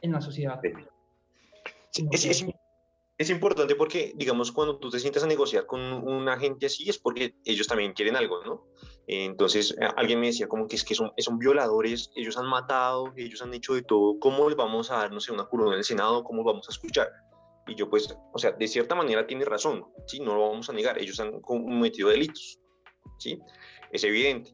en la sociedad? Sí, es importante porque, digamos, cuando tú te sientas a negociar con una gente así, es porque ellos también quieren algo, ¿no? Entonces, alguien me decía como que son violadores, ellos han matado, ellos han hecho de todo, ¿cómo les vamos a dar, no sé, una corona en el Senado? ¿Cómo los vamos a escuchar? Y yo, pues, o sea, de cierta manera tiene razón, ¿sí? No lo vamos a negar, ellos han cometido delitos, ¿sí? Es evidente.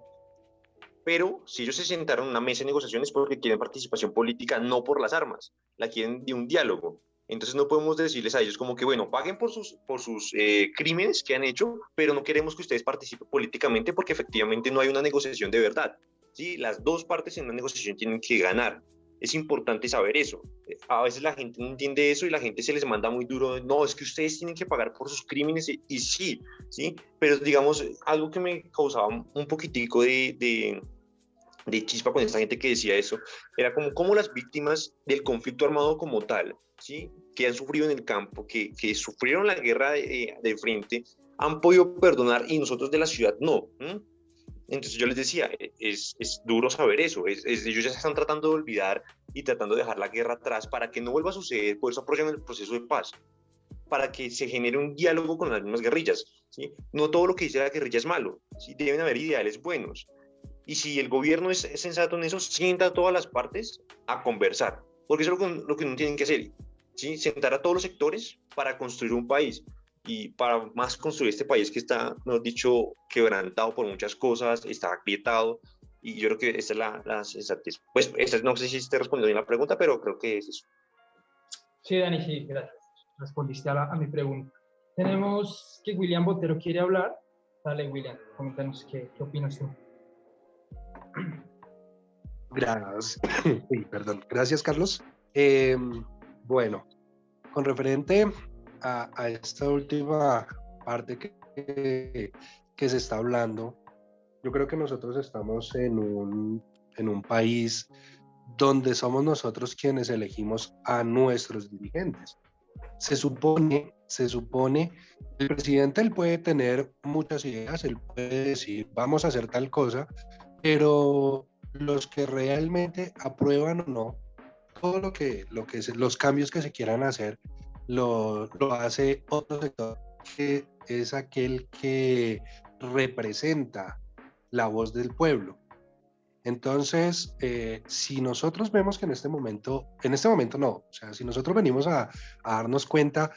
Pero si ellos se sentaron en una mesa de negociaciones porque quieren participación política, no por las armas, la quieren de un diálogo. Entonces no podemos decirles a ellos como que, bueno, paguen por sus crímenes que han hecho, pero no queremos que ustedes participen políticamente porque efectivamente no hay una negociación de verdad. ¿Sí? Las dos partes en una negociación tienen que ganar. Es importante saber eso. A veces la gente no entiende eso y la gente se les manda muy duro. No, es que ustedes tienen que pagar por sus crímenes y sí, ¿sí? Pero digamos, algo que me causaba un poquitico de chispa con esta gente que decía eso, era como las víctimas del conflicto armado como tal, ¿sí? Que han sufrido en el campo, que sufrieron la guerra de frente, han podido perdonar y nosotros de la ciudad no. Entonces yo les decía, es duro saber eso, ellos ya se están tratando de olvidar y tratando de dejar la guerra atrás para que no vuelva a suceder, por eso apoyan el proceso de paz, para que se genere un diálogo con las mismas guerrillas, ¿sí? No todo lo que dice la guerrilla es malo, ¿sí? Deben haber ideales buenos. Y si el gobierno es sensato en eso, sienta a todas las partes a conversar, porque eso es lo que no tienen que hacer, ¿sí? Sentar a todos los sectores para construir un país y para más construir este país que está, mejor dicho, quebrantado por muchas cosas, está agrietado, y yo creo que esta es la sensatez. Pues no sé si te respondió bien la pregunta, pero creo que es eso. Sí, Dani, sí, gracias. Respondiste a mi pregunta. Tenemos que William Botero quiere hablar. Dale, William, coméntanos qué opinas tú. Gracias. Perdón. Gracias, Carlos. Bueno, con referente a esta última parte que se está hablando, yo creo que nosotros estamos en un país donde somos nosotros quienes elegimos a nuestros dirigentes. Se supone, el presidente él puede tener muchas ideas, él puede decir, vamos a hacer tal cosa, pero los que realmente aprueban o no, todo los cambios que se quieran hacer, lo hace otro sector que es aquel que representa la voz del pueblo. Entonces, si nosotros vemos que en este momento no, o sea, si nosotros venimos a darnos cuenta,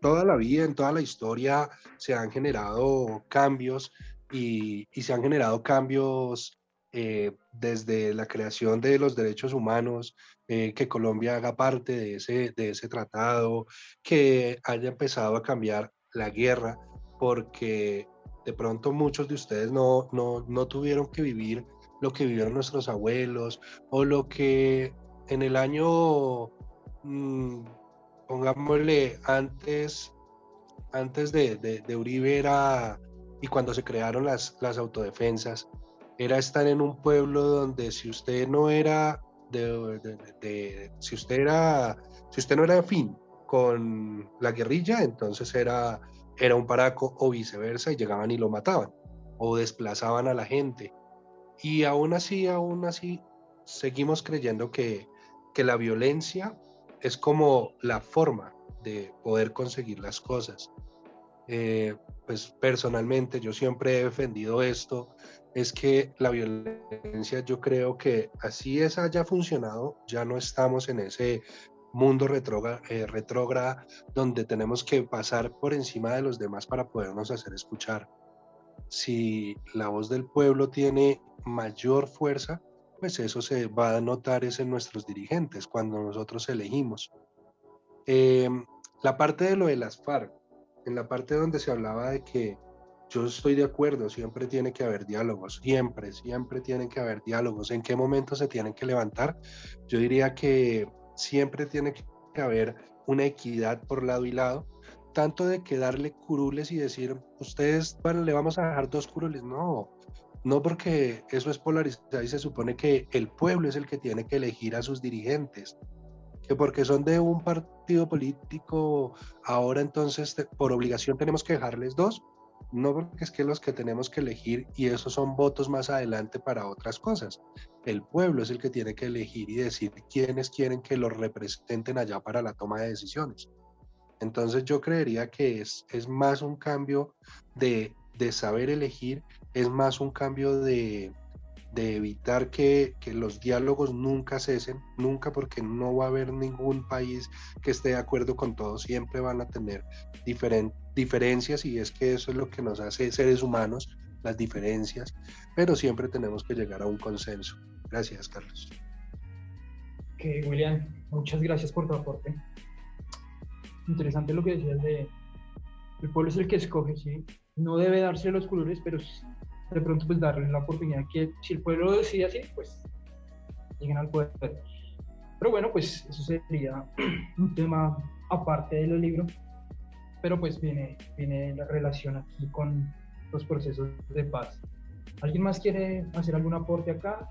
toda la vida, en toda la historia, se han generado cambios y se han generado cambios desde la creación de los derechos humanos, que Colombia haga parte de ese tratado, que haya empezado a cambiar la guerra, porque de pronto muchos de ustedes no tuvieron que vivir lo que vivieron nuestros abuelos o lo que en el año, pongámosle, antes de Uribe era, y cuando se crearon las autodefensas, era estar en un pueblo donde si usted no era si usted no era afín con la guerrilla, entonces era un paraco o viceversa y llegaban y lo mataban o desplazaban a la gente. Y aún así seguimos creyendo que la violencia es como la forma de poder conseguir las cosas. Pues personalmente yo siempre he defendido esto, es que la violencia, yo creo que así haya funcionado, ya no estamos en ese mundo retrógrado donde tenemos que pasar por encima de los demás para podernos hacer escuchar. Si la voz del pueblo tiene mayor fuerza, pues eso se va a notar en nuestros dirigentes cuando nosotros elegimos. La parte de lo de las FARC, en la parte donde se hablaba de que yo estoy de acuerdo, siempre tiene que haber diálogos, siempre tienen que haber diálogos. ¿En qué momento se tienen que levantar? Yo diría que siempre tiene que haber una equidad por lado y lado, tanto de que darle curules y decir, ustedes, bueno, le vamos a dejar 2 curules, no, No, porque eso es polarizado y se supone que el pueblo es el que tiene que elegir a sus dirigentes, que porque son de un partido político, ahora entonces por obligación tenemos que dejarles dos. No, porque es que los que tenemos que elegir, y esos son votos más adelante para otras cosas. El pueblo es el que tiene que elegir y decir quiénes quieren que los representen allá para la toma de decisiones. Entonces yo creería que es más un cambio de saber elegir, es más un cambio de evitar que los diálogos nunca cesen, nunca, porque no va a haber ningún país que esté de acuerdo con todo, siempre van a tener diferencias, y es que eso es lo que nos hace seres humanos, las diferencias, pero siempre tenemos que llegar a un consenso. Gracias, Carlos. Que William, muchas gracias por tu aporte. Interesante lo que decías de el pueblo es el que escoge, ¿sí? No debe darse los colores, pero de pronto pues darle la oportunidad que si el pueblo decide así, pues lleguen al poder. Pero bueno, pues eso sería un tema aparte de los libros, pero pues viene la relación aquí con los procesos de paz. ¿Alguien más quiere hacer algún aporte acá?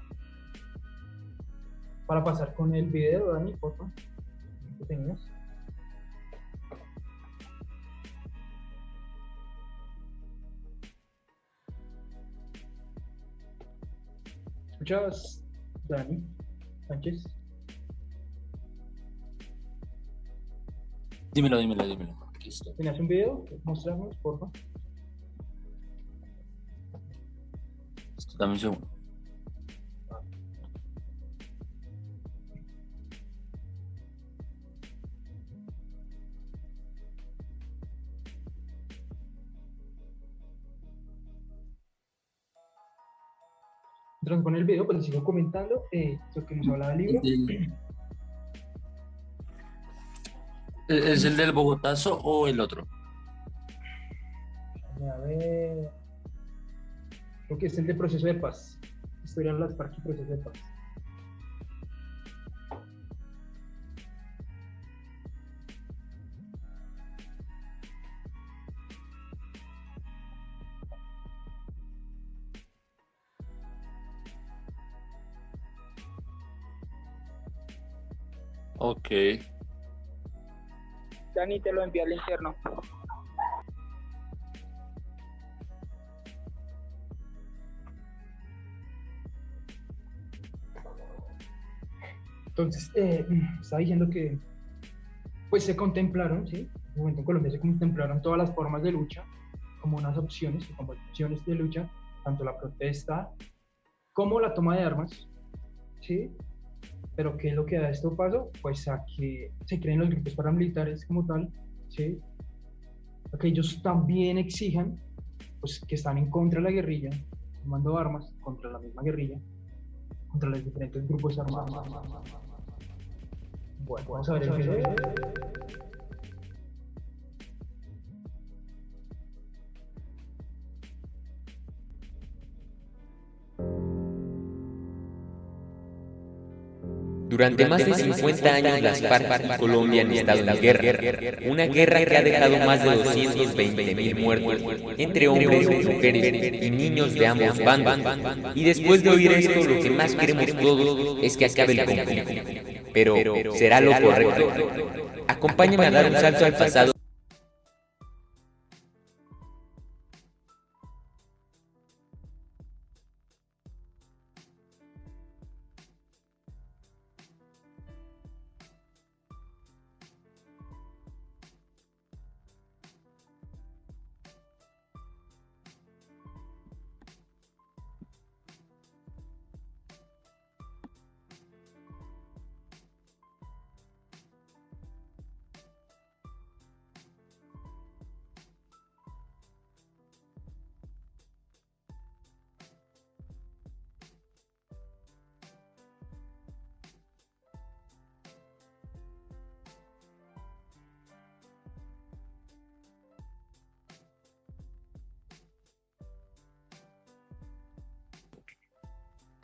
Para pasar con el video, Dani, por favor. ¿Qué tenías? ¿Escuchabas, Dani Sánchez? Dímelo. Aquí estoy. ¿Tenías un video? Mostrarnos, por favor. Dame un segundo. Mientras pone el video, pues les sigo comentando lo que nos hablaba del libro. ¿Es el del Bogotazo o el otro? A ver. Creo que es el de proceso de paz. Historia de las FARC y proceso de paz. Ok. Dani, te lo envié al interno. Entonces, estaba diciendo que pues se contemplaron, ¿sí? En un momento en Colombia se contemplaron todas las formas de lucha como unas opciones, como opciones de lucha, tanto la protesta como la toma de armas, ¿sí? Pero ¿qué es lo que da esto paso? Pues a que se creen los grupos paramilitares como tal, ¿sí? A que ellos también exijan, pues que están en contra de la guerrilla, tomando armas contra la misma guerrilla, contra los diferentes grupos armados. Bueno, vamos a ver el video. Durante más de 50 años las FARC y Colombia han estado en guerra, una guerra que ha dejado más de 220.000 muertos, entre hombres, mujeres y niños de ambos bandos. Y después de oír esto, lo que más queremos todos es que acabe el conflicto. Pero, ¿será lo correcto? Acompáñame a dar un salto al pasado.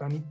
Dani,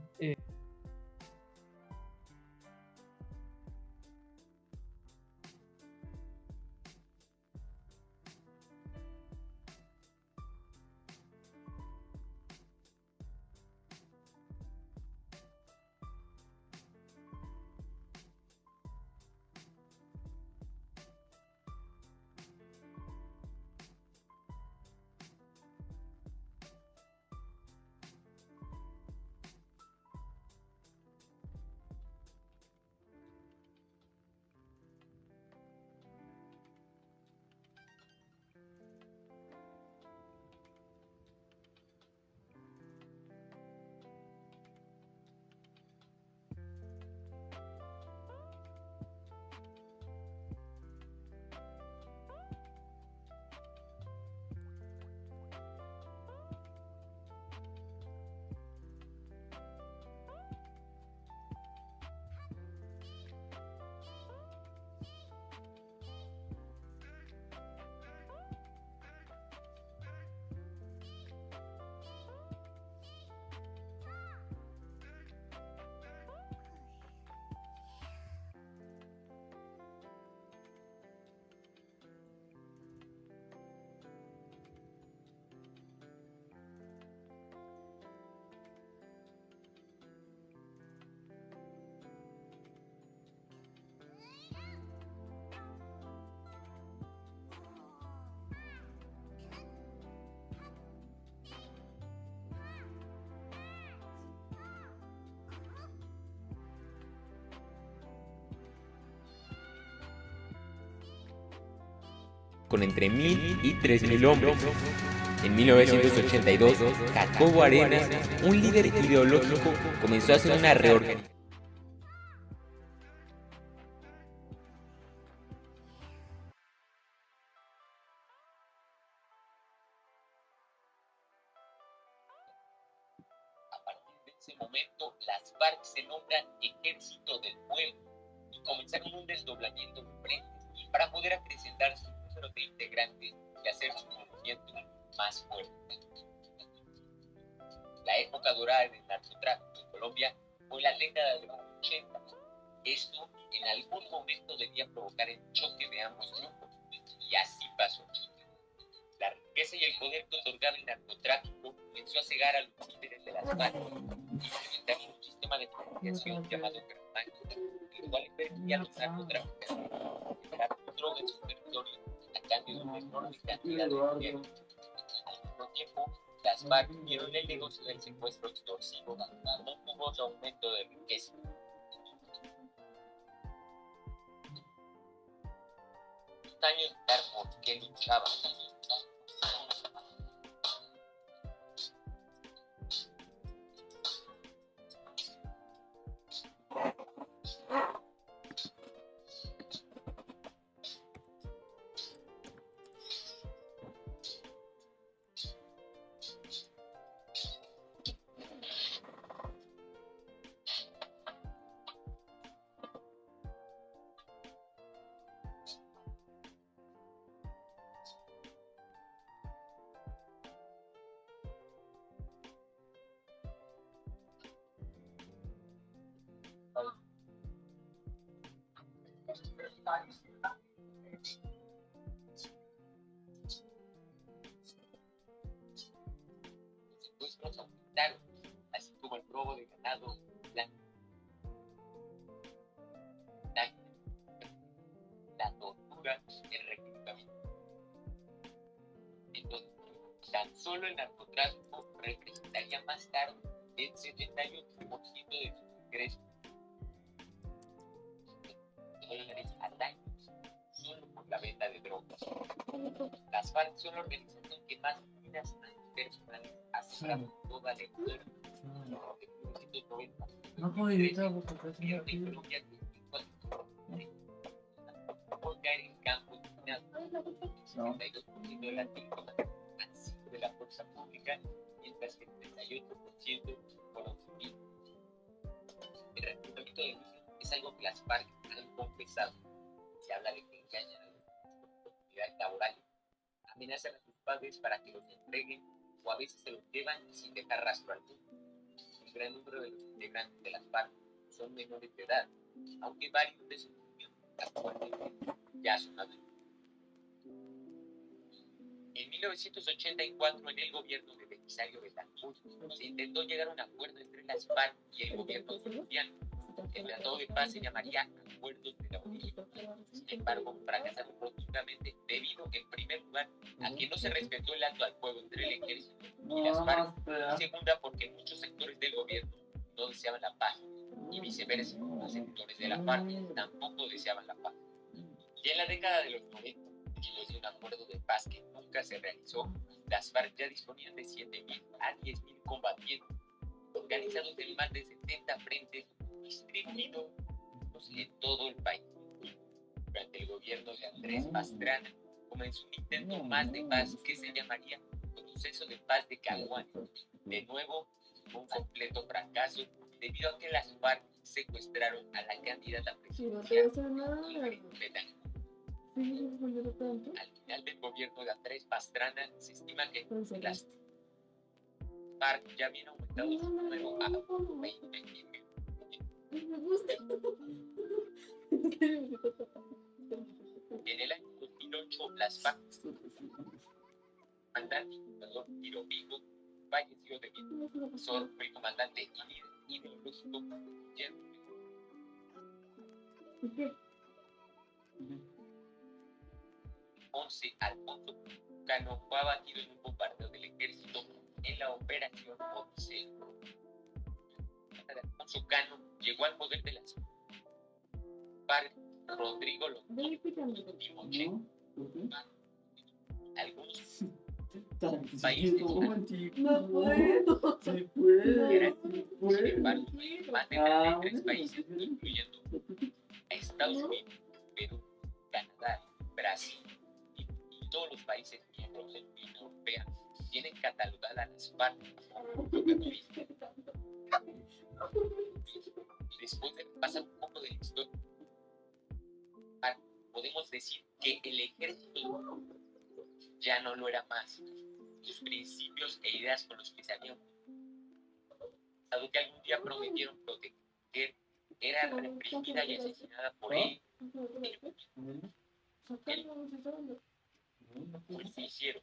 con entre 1.000 y 3.000 hombres. En 1982, Jacobo Arenas, un líder ideológico, comenzó a hacer una reorganización. A partir de ese momento, las FARC se nombran Ejército del Pueblo y comenzaron un desdoblamiento de frentes y para poder acrecentar su número de integrantes y hacer su movimiento más fuerte. La época dorada del narcotráfico en Colombia fue la década de los 80. Esto en algún momento debía provocar el choque de ambos grupos, y así pasó. La riqueza y el poder que otorgaba el narcotráfico comenzó a cegar a los líderes de las FARC y implementaron un sistema de financiación llamado Cartagena, el cual permitía a los narcotraficantes generar droga en su territorio a cambio de una enorme cantidad de dinero. Al mismo tiempo, las FARC vieron el negocio del secuestro extorsivo como un jugoso aumento de riqueza. Años por qué luchaban. Secuestros aumentaron, así como el robo de ganado, la tortura, el reclutamiento. Entonces, tan solo el narcotráfico representaría más tarde el 78% de sus ingresos dólares al año, solo por la venta de drogas. Las FARC son la organización que más vidas personales ha sacado en toda la historia. En 1990, No puedo evitar vieron en Colombia por caer en campos minados. El 72% de las víctimas han sido de la fuerza pública, mientras que el 38% fueron civiles. El reclutamiento de niños es algo que las FARC han confesado. Se habla de que engañan a las oportunidades laborales, amenazan a sus padres para que los entreguen o a veces se los llevan sin dejar rastro alguno. Un gran número de los integrantes de las FARC son menores de edad, aunque varios de sus niños actualmente ya son adultos. En 1984, en el gobierno de Belisario Betancourt, se intentó llegar a un acuerdo entre las FARC y el gobierno colombiano. El tratado de paz se llamaría Acuerdos de la Unión. Sin embargo, fracasaron rotundamente debido, en primer lugar, a que no se respetó el alto al fuego entre el ejército y las FARC, y segunda, porque muchos sectores del gobierno no deseaban la paz, y viceversa, los sectores de la FARC tampoco deseaban la paz. Ya en la década de los 90, después de un acuerdo de paz que nunca se realizó, las FARC ya disponían de 7.000 a 10.000 combatientes, organizados en más de 70 frentes distribuidos en todo el país. Durante el gobierno de Andrés Pastrana comenzó un intento más de paz que se llamaría Proceso de Paz de Caguán. De nuevo, un completo fracaso debido a que las FARC secuestraron a la candidata presidencial Ingrid Betancourt. Al final del gobierno de Andrés Pastrana se estima que las FARC ya habían aumentado su número a 20.000. En el año 2008, las FARC, comandante y fundador Tiro Vigo, falleció debido Sor fue el comandante y líder ideológico Guillermo. 11 Alfonso Cano fue abatido en un bombardeo del ejército en la operación Odisea. Alfonso Cano llegó al poder de las FARC. Rodrigo Londoño y Timochenko algunos países No puedo. sin embargo, más de 33 países, incluyendo a Estados Unidos, Perú, Canadá, Brasil y todos los países miembros de la Unión Europea tienen catalogada a las FARC como terroristas. Después de pasar un poco de la historia, podemos decir que el ejército ya no lo era más. Los principios e ideas con los que se habían pensado que algún día prometieron proteger era reprimida y asesinada por él. No se hicieron,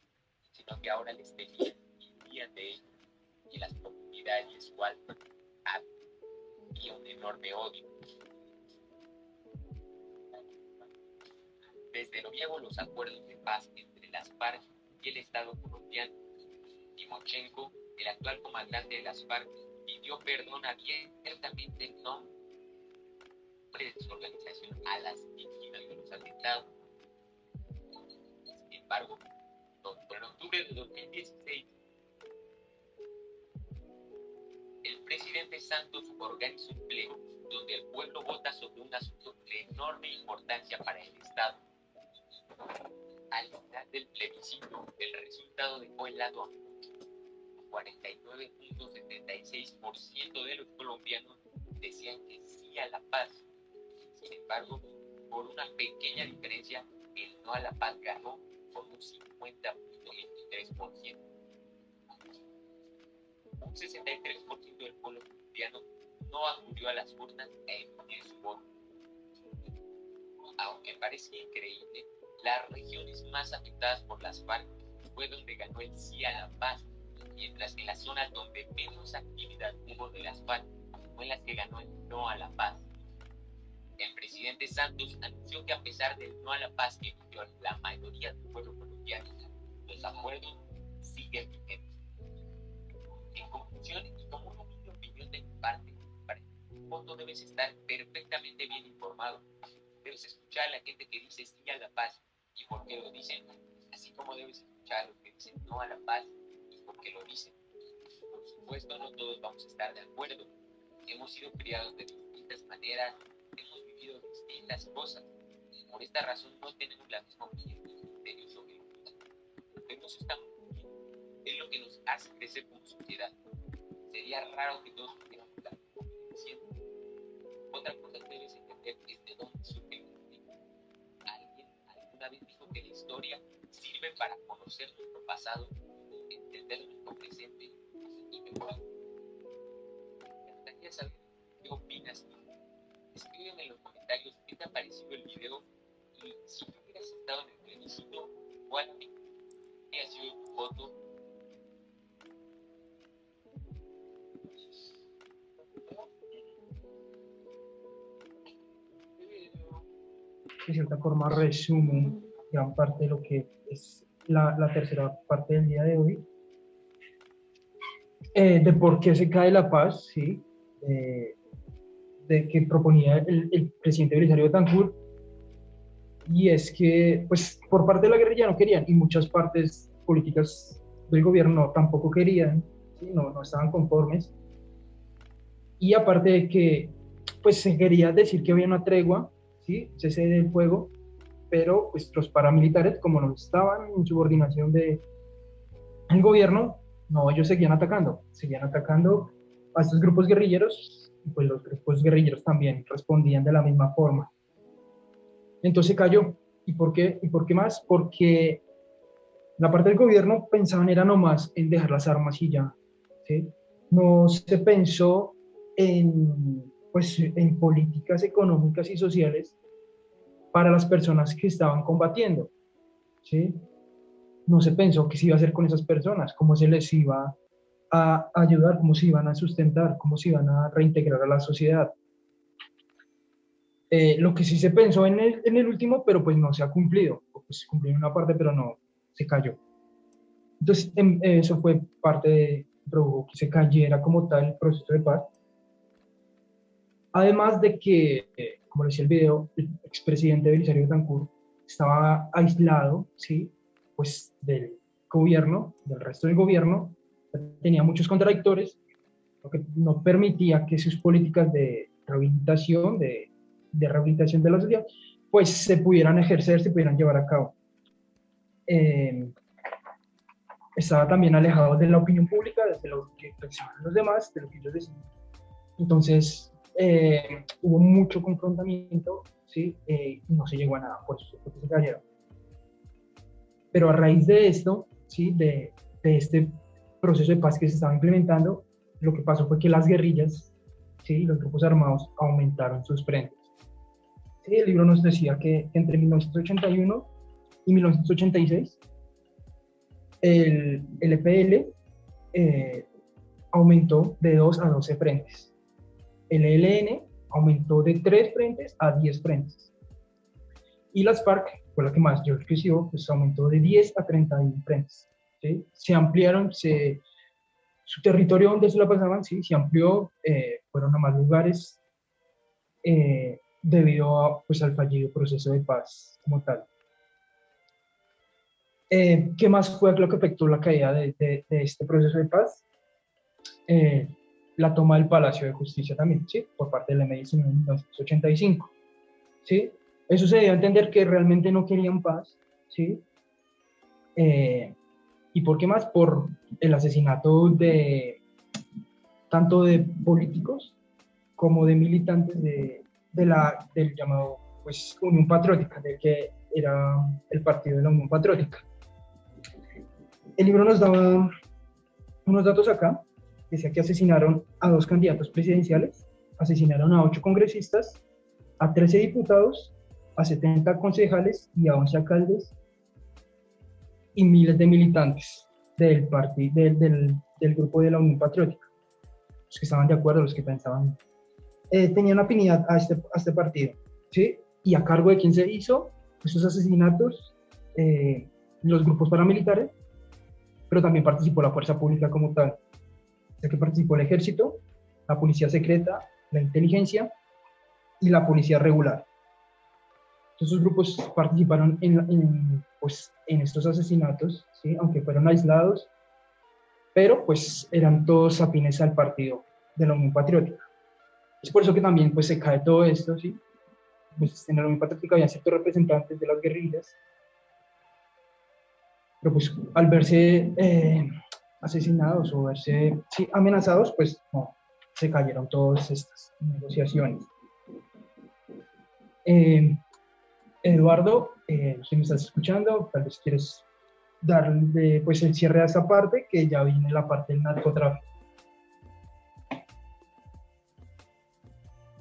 sino que ahora les temían y huían de ellos. Y las comunidades de su alma había un enorme odio. Desde noviembre, los acuerdos de paz entre las FARC y el Estado colombiano, Timochenko, el actual comandante de las FARC, pidió perdón abiertamente en nombre de su organización a las víctimas de los atentados. Sin embargo, en octubre de 2016, el presidente Santos organizó un pleno donde el pueblo vota sobre un asunto de enorme importancia para el Estado. Al final del plebiscito, el resultado dejó helado a muchos. 49.76% de los colombianos decían que sí a la paz. Sin embargo, por una pequeña diferencia, el no a la paz ganó con un 50.23%. Un 63% del pueblo colombiano no acudió a las urnas a emitir su voto. Aunque parece increíble, las regiones más afectadas por las FARC fue donde ganó el sí a la paz, mientras que las zonas donde menos actividad hubo de las FARC fue en las que ganó el no a la paz. El presidente Santos anunció que a pesar del no a la paz que emitió la mayoría del pueblo colombiano, los acuerdos siguen vigentes. En conclusión, y como una humilde opinión de mi parte, para el voto debes estar perfectamente bien informado. Debes escuchar a la gente que dice sí a la paz y por qué lo dicen, así como debes escuchar a los que dicen no a la paz y por qué lo dicen. Por supuesto, no todos vamos a estar de acuerdo. Hemos sido criados de distintas maneras, hemos vivido distintas cosas. Por esta razón no tenemos la misma opinión ni criterio sobre el mundo. Pero eso está muy bien. Es lo que nos hace crecer como sociedad. Sería raro que todos tuviéramos la misma opinión. Otra cosa que debes entender es de dónde surge el conflicto. Alguien alguna vez dijo que la historia sirve para conocer nuestro pasado, entender nuestro presente y mejorar. Me gustaría saber qué opinas tú. Escríbeme en los comentarios qué te ha parecido el video y si tú hubieras estado en el plebiscito, cuál habría sido tu voto. De cierta forma resume gran parte de lo que es la tercera parte del día de hoy, de por qué se cae la paz, ¿sí? De que proponía el presidente Belisario Betancur, y es que pues por parte de la guerrilla no querían, y muchas partes políticas del gobierno tampoco querían, ¿sí? No estaban conformes, y aparte de que pues se quería decir que había una tregua, ¿sí? Cese del fuego, pero pues los paramilitares, como no estaban en subordinación del gobierno, no, ellos seguían atacando a estos grupos guerrilleros, y pues los grupos guerrilleros también respondían de la misma forma. Entonces cayó. ¿Y por qué? ¿Y por qué más? Porque la parte del gobierno pensaban era nomás en dejar las armas y ya, ¿sí? No se pensó pues, en políticas económicas y sociales para las personas que estaban combatiendo, ¿sí? No se pensó qué se iba a hacer con esas personas, cómo se les iba a ayudar, cómo se iban a sustentar, cómo se iban a reintegrar a la sociedad. Lo que sí se pensó en el último, pero pues no se ha cumplido, pues se cumplió en una parte, pero no, se cayó. Entonces, eso fue parte de produjo que se cayera como tal el proceso de paz. Además de que, como decía el video, el expresidente Belisario Betancur estaba aislado, ¿sí? pues, del gobierno, del resto del gobierno, tenía muchos contradictores, lo que no permitía que sus políticas de rehabilitación, de rehabilitación de la sociedad, pues se pudieran ejercer, se pudieran llevar a cabo. Estaba también alejado de la opinión pública, de lo que pensaban los demás, de lo que ellos decían. Entonces, hubo mucho confrontamiento, ¿sí? Y no se llegó a nada, por eso fue que se cayeron. Pero a raíz de esto, ¿sí? de este proceso de paz que se estaba implementando, lo que pasó fue que las guerrillas, ¿sí? Los grupos armados aumentaron sus frentes. ¿Sí? El libro nos decía que entre 1981 y 1986, el EPL aumentó de 2 a 12 frentes. El ELN aumentó de 3 frentes a 10 frentes. Y las FARC, fue la que más creció, pues aumentó de 10 a 31 frentes. ¿Sí? Se ampliaron, su territorio donde se la pasaban, ¿sí? Se amplió, fueron a más lugares debido a, pues, al fallido proceso de paz como tal. ¿Qué más fue lo que afectó la caída de este proceso de paz? La toma del Palacio de Justicia también, ¿sí? Por parte del M-19 en 1985, ¿sí? Eso se dio a entender que realmente no querían paz, ¿sí? ¿Y por qué más? Por el asesinato tanto de políticos como de militantes del llamado, pues, Unión Patriótica, del que era el partido de la Unión Patriótica. El libro nos daba unos datos acá. Decía que asesinaron a 2 candidatos presidenciales, asesinaron a 8 congresistas, a 13 diputados, a 70 concejales y a 11 alcaldes y miles de militantes del grupo de la Unión Patriótica, los que estaban de acuerdo, los que pensaban, tenían afinidad a este partido, ¿sí? Y a cargo de quién se hizo esos asesinatos, los grupos paramilitares, pero también participó la fuerza pública como tal. Ya que participó el ejército, la policía secreta, la inteligencia y la policía regular. Estos grupos participaron en estos asesinatos, ¿sí? Aunque fueron aislados, pero pues eran todos afines al partido de la Unión Patriótica. Es por eso que también pues se cae todo esto, ¿sí? Pues en la Unión Patriótica había ciertos representantes de las guerrillas, pero pues al verse asesinados o verse amenazados, pues no, se cayeron todas estas negociaciones. Eduardo, si me estás escuchando, tal vez quieres darle pues el cierre a esa parte, que ya viene la parte del narcotráfico.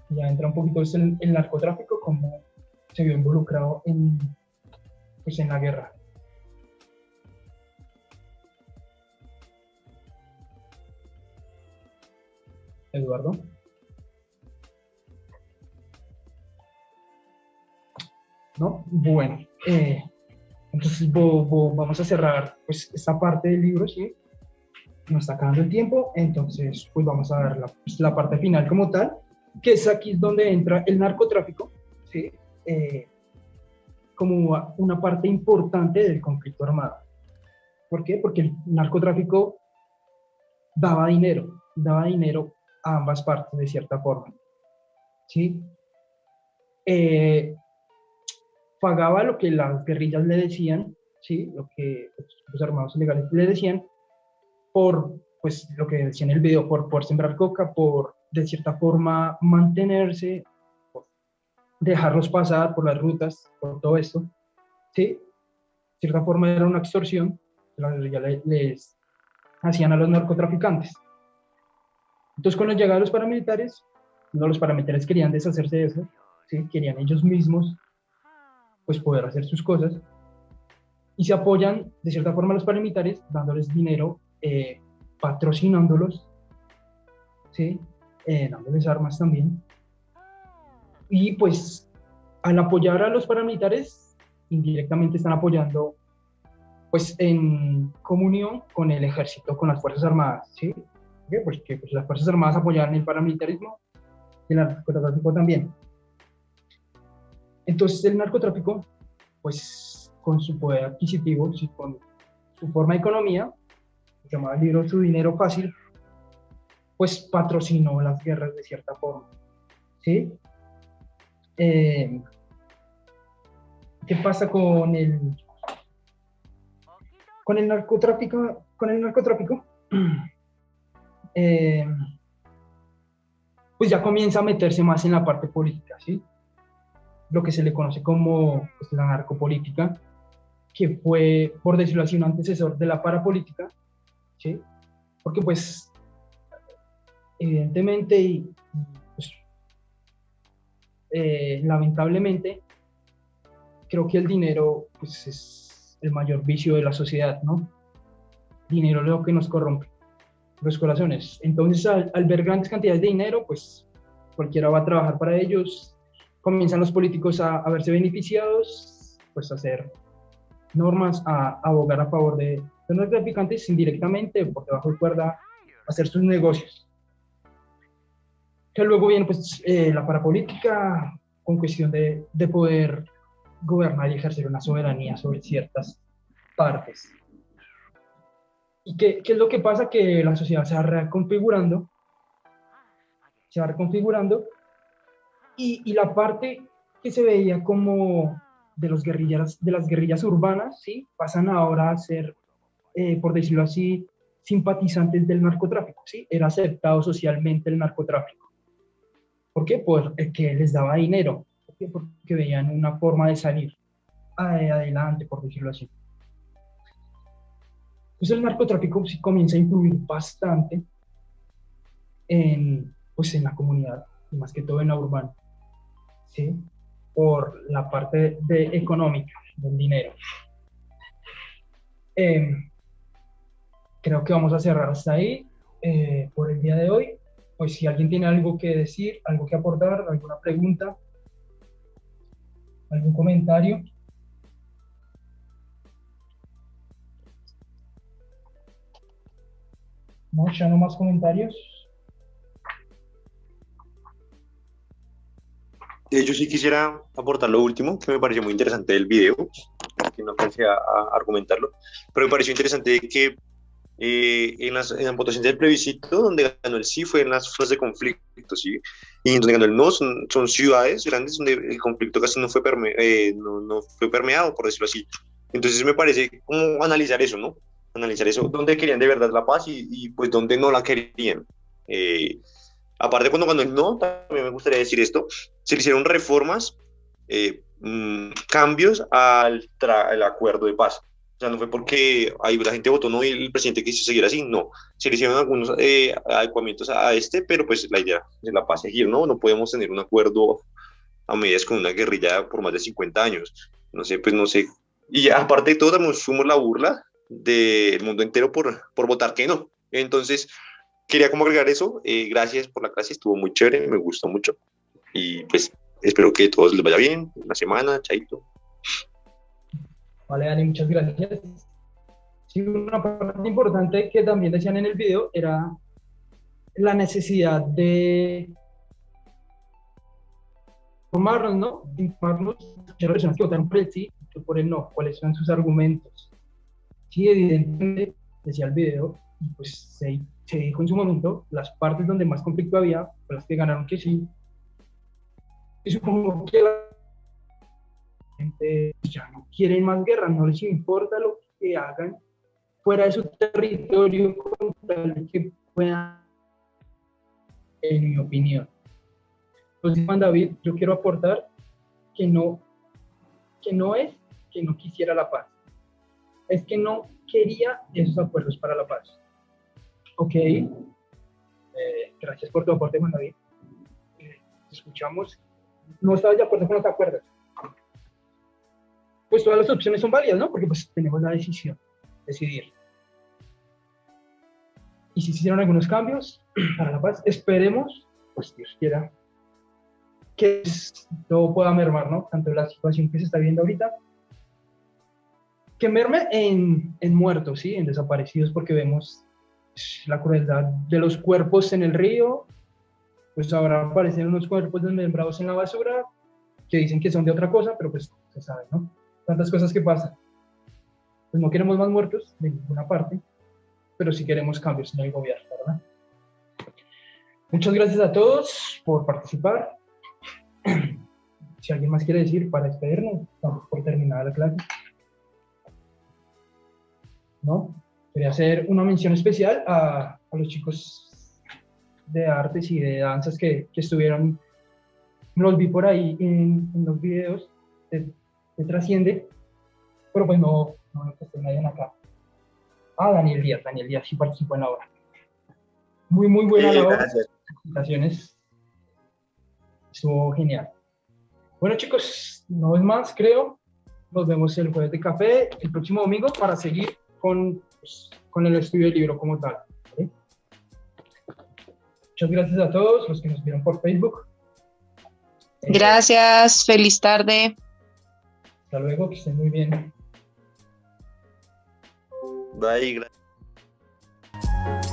Ya entra un poquito el narcotráfico, cómo se vio involucrado en la guerra. Eduardo. ¿No? Bueno, entonces vamos a cerrar pues esta parte del libro, ¿sí? Nos está acabando el tiempo, entonces pues vamos a ver la parte final como tal, que es aquí donde entra el narcotráfico, ¿sí? Como una parte importante del conflicto armado. ¿Por qué? Porque el narcotráfico daba dinero a ambas partes de cierta forma, ¿sí? Pagaba lo que las guerrillas le decían, ¿sí? Lo que los armados ilegales le decían, por, pues, lo que decía en el video, por sembrar coca, por, de cierta forma, mantenerse, por dejarlos pasar por las rutas, por todo esto, ¿sí? De cierta forma era una extorsión que las guerrillas les hacían a los narcotraficantes. Entonces, cuando llegaban los paramilitares, los paramilitares querían deshacerse de eso, ¿sí? Querían ellos mismos pues poder hacer sus cosas, y se apoyan de cierta forma a los paramilitares, dándoles dinero, patrocinándolos, ¿sí? Dándoles armas también, y pues al apoyar a los paramilitares, indirectamente están apoyando pues en comunión con el ejército, con las Fuerzas Armadas, ¿sí? Porque pues, las Fuerzas Armadas apoyaban el paramilitarismo y el narcotráfico también. Entonces el narcotráfico, pues con su poder adquisitivo, sí, con su forma de economía, que llamaba el libro Su Dinero Fácil, pues patrocinó las guerras de cierta forma, ¿sí? ¿Qué pasa con el narcotráfico? Con el narcotráfico, pues ya comienza a meterse más en la parte política, ¿sí? Lo que se le conoce como pues, la narcopolítica, que fue, por decirlo así, un antecesor de la parapolítica, ¿sí? Porque pues, evidentemente y pues, lamentablemente, creo que el dinero pues, es el mayor vicio de la sociedad, ¿no? Dinero es lo que nos corrompe los corazones. Entonces, al ver grandes cantidades de dinero, pues cualquiera va a trabajar para ellos. Comienzan los políticos a verse beneficiados, pues a hacer normas, a abogar a favor de los narcotraficantes indirectamente, por debajo de cuerda, a hacer sus negocios. Que luego viene pues la parapolítica con cuestión de poder gobernar y ejercer una soberanía sobre ciertas partes. ¿Y qué es lo que pasa? Que la sociedad se va reconfigurando, y la parte que se veía como de las guerrillas urbanas, ¿sí? Pasan ahora a ser, por decirlo así, simpatizantes del narcotráfico, ¿sí? Era aceptado socialmente el narcotráfico. ¿Por qué? Porque les daba dinero. ¿Por qué? Porque veían una forma de salir adelante, por decirlo así. Pues el narcotráfico sí comienza a influir bastante pues en la comunidad, y más que todo en la urbana, ¿sí? Por la parte económica, del dinero. Creo que vamos a cerrar hasta ahí por el día de hoy. Pues si alguien tiene algo que decir, algo que aportar, alguna pregunta, algún comentario. No, ya no más comentarios. Yo sí quisiera aportar lo último, que me pareció muy interesante del video, que no alcancé a argumentarlo, pero me pareció interesante que en la votación del plebiscito, donde ganó el sí fue en las zonas de conflicto, ¿sí? Y donde ganó el no son ciudades grandes donde el conflicto casi no fue, no fue permeado, por decirlo así. Entonces me parece como analizar eso, ¿no? Analizar eso, dónde querían de verdad la paz y pues dónde no la querían. Aparte, cuando ganó el no, también me gustaría decir esto, se le hicieron reformas, cambios al acuerdo de paz. O sea, no fue porque ahí la gente votó no y el presidente quiso seguir así, no. Se le hicieron algunos adecuamientos a este, pero pues la idea es la paz seguir, ¿no? No podemos tener un acuerdo a medias con una guerrilla por más de 50 años. No sé, pues no sé. Y aparte de todo, también sumamos la burla del mundo entero por votar que no. Entonces, quería como agregar eso. Gracias por la clase, estuvo muy chévere, me gustó mucho. Y pues espero que a todos les vaya bien, una semana, chaito. Vale, Dani, muchas gracias. Sí, una parte importante que también decían en el video era la necesidad de informarnos, ¿no? De informarnos de las personas que votaron por el sí y por el no, cuáles son sus argumentos. Sí, evidentemente, decía el video, y pues se dijo en su momento, las partes donde más conflicto había, fueron las que ganaron que sí. Y supongo que la gente ya no quieren más guerra, no les importa lo que hagan fuera de su territorio con tal de que puedan, en mi opinión. Entonces, Juan David, yo quiero aportar que no es que no quisiera la paz, es que no quería esos acuerdos para la paz. Ok, gracias por tu aporte, Juan David. Te escuchamos. No estaba de acuerdo con los acuerdos. Pues todas las opciones son válidas, ¿no? Porque pues tenemos la decisión, decidir. Y si se hicieron algunos cambios para la paz, esperemos, pues Dios quiera, que todo pueda mermar, ¿no? Tanto la situación que se está viendo ahorita, que merme en muertos, ¿sí? En desaparecidos, porque vemos la crueldad de los cuerpos en el río. Pues ahora aparecen unos cuerpos desmembrados en la basura, que dicen que son de otra cosa, pero pues se sabe, ¿no? tantas cosas que pasan. Pues no queremos más muertos de ninguna parte, pero sí queremos cambios en el gobierno, ¿verdad? Muchas gracias a todos por participar. Si alguien más quiere decir para despedirnos, estamos por terminar la clase. ¿No? Quería hacer una mención especial a los chicos de artes y de danzas que estuvieron, los vi por ahí en los videos de Trasciende, pero pues no nadie acá. Daniel Díaz sí participó en la obra. Muy buena la obra. Gracias. Las presentaciones estuvo genial. Bueno, chicos, no es más, creo. Nos vemos el jueves de café, el próximo domingo, para seguir con el estudio del libro como tal. ¿Vale? Muchas gracias a todos los que nos vieron por Facebook. Gracias, feliz tarde. Hasta luego, que estén muy bien. Bye, gracias.